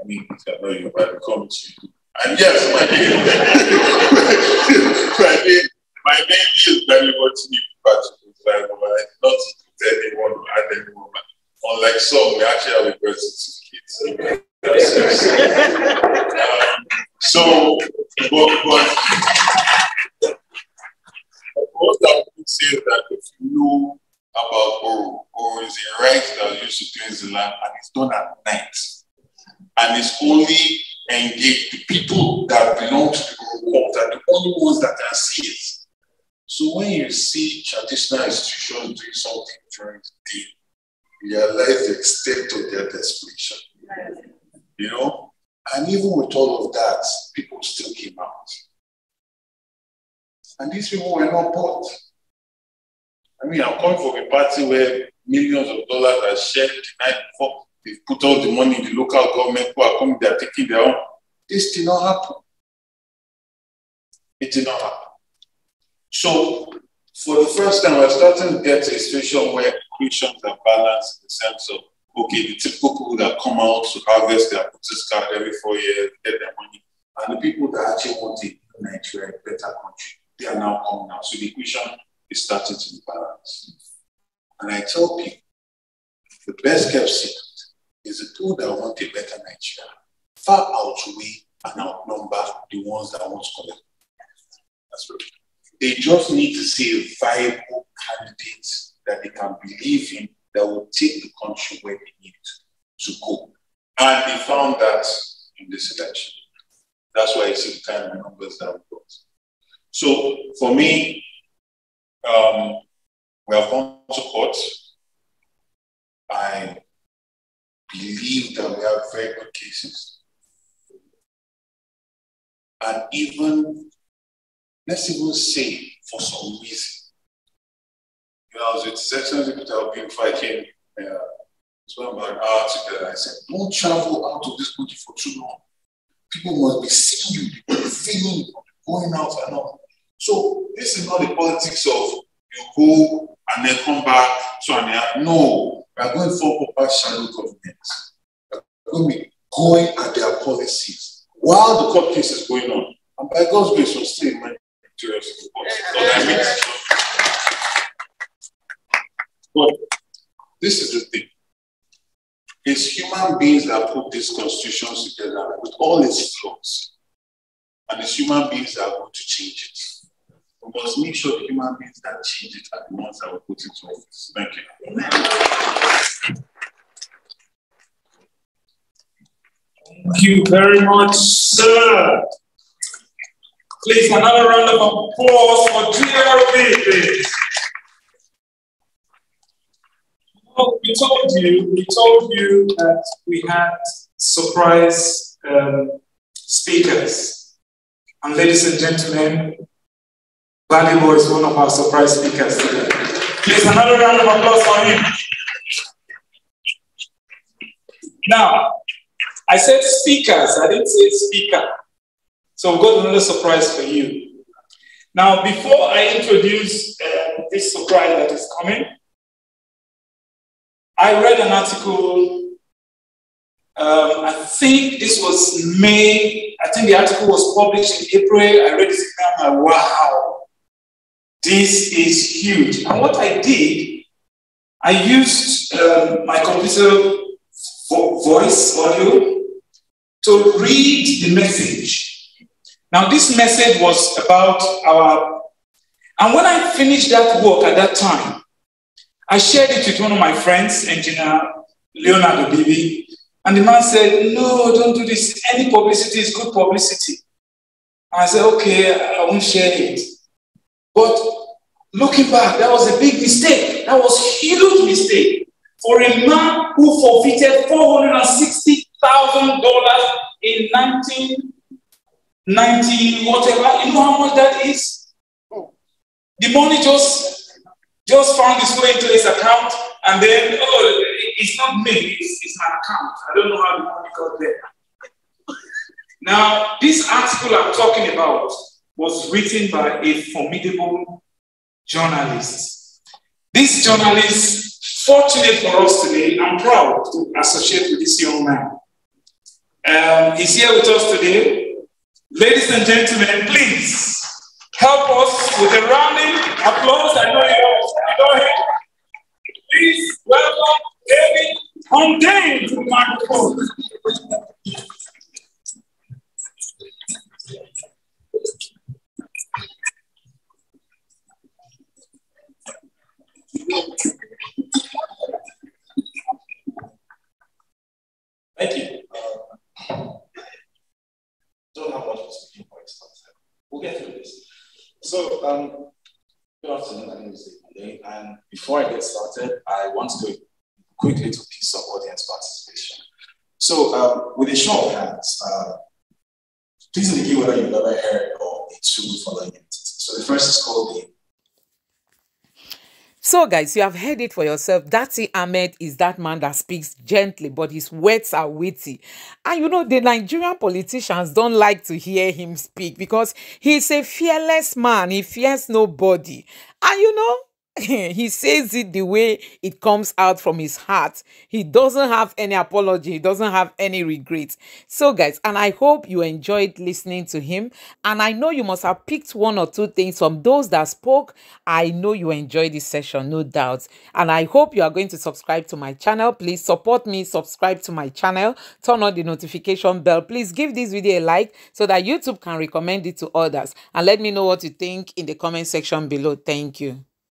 Speaker 3: you are not Yoruba, you come to. And yes, my name is very much but not anyone to add anyone. Unlike some, we actually have a birth certificate. What I would say is that if you know about Oro is a right that used to cleanse the land and it's done at night. And it's only engaged the people that belong to the Oro are the only ones that can see it. So when you see traditional institutions doing something during the day, you realize the extent of their desperation. And even with all of that, people still came out. And these people were not bought. I'm coming from a party where millions of dollars are shared the night before. They've put all the money in the local government, who are coming, they're taking their own. This did not happen. It did not happen. So, for the first time, we're starting to get to a situation where equations are balanced in the sense of, okay, the typical people that come out to harvest their voters card every 4 years, get their money, and the people that actually want a Nigeria, a better country, they are now coming out. So the equation is starting to be balanced. And I tell people, the best kept secret is the people that want a better Nigeria far outweigh and outnumber the ones that want to collect. That's right. They just need to see a viable candidate that they can believe in that will take the country where they need to go. And they found that in this election. That's why you see the kind of numbers that we got.
Speaker 7: So for me, we have gone to court. I believe that we have very good cases. And even, let's even say, for some reason, you know, I was with His Excellency Peter Obi before I came spent about an hour together. I said, don't travel out of this country for too long. People must be seeing you, people feeling you, going out and all. So this is not the politics of you go and then come back. So and then, no, we are going for proper shadow governments. We are going to be going at their policies while the court case is going on. And by God's grace, we'll stay in my victorious report. But this is the thing. It's human beings that put these constitutions together with all its flaws. And it's human beings that are going to change it. We must make sure the human beings that change it are the ones that will put it to office. Thank you.
Speaker 2: Thank you very much, sir. Please, another round of applause for GRB, please. Well, we told you that we had surprise speakers. And ladies and gentlemen, Balibo is one of our surprise speakers today. Please, another round of applause for him. Now, I said speakers, I didn't say speaker. So we've got another surprise for you. Now, before I introduce this surprise that is coming, I read an article, I think this was May, I think the article was published in April. I read it and I'm like, wow, this is huge. And what I did, I used my computer voice audio to read the message. Now, this message was about and when I finished that work at that time, I shared it with one of my friends, Engineer Leonardo Bibi, and the man said, no, don't do this. Any publicity is good publicity. And I said, okay, I won't share it. But looking back, that was a big mistake. That was a huge mistake for a man who forfeited $460,000 in 1990, whatever. You know how much that is? The money just found its way into his account, and then, oh, it's not me, it's my account. I don't know how the money got there. Now, this article I'm talking about was written by a formidable journalist. This journalist, fortunate for us today, I'm proud to associate with this young man. He's here with us today. Ladies and gentlemen, please help us with a rounding applause. I know you know him. Please welcome David Hundeyin to the microphone.
Speaker 4: Thank you. Don't have much of a speaking point, but we'll get through this. So, good afternoon. My name is David Hundeyin, and before I get started, I want to go quickly to piece of audience participation. So, with a show of hands, please indicate whether you've ever heard of a tool following entity. So, the first is called the.
Speaker 1: So guys, you have heard it for yourself. Datti Ahmed is that man that speaks gently, but his words are witty. And you know, the Nigerian politicians don't like to hear him speak because he's a fearless man. He fears nobody. And you know, he says it the way it comes out from his heart. He doesn't have any apology. He doesn't have any regrets. So guys, and I hope you enjoyed listening to him. And I know you must have picked one or two things from those that spoke. I know you enjoyed this session, no doubt. And I hope you are going to subscribe to my channel. Please support me, subscribe to my channel, turn on the notification bell. Please give this video a like so that YouTube can recommend it to others. And let me know what you think in the comment section below. Thank you.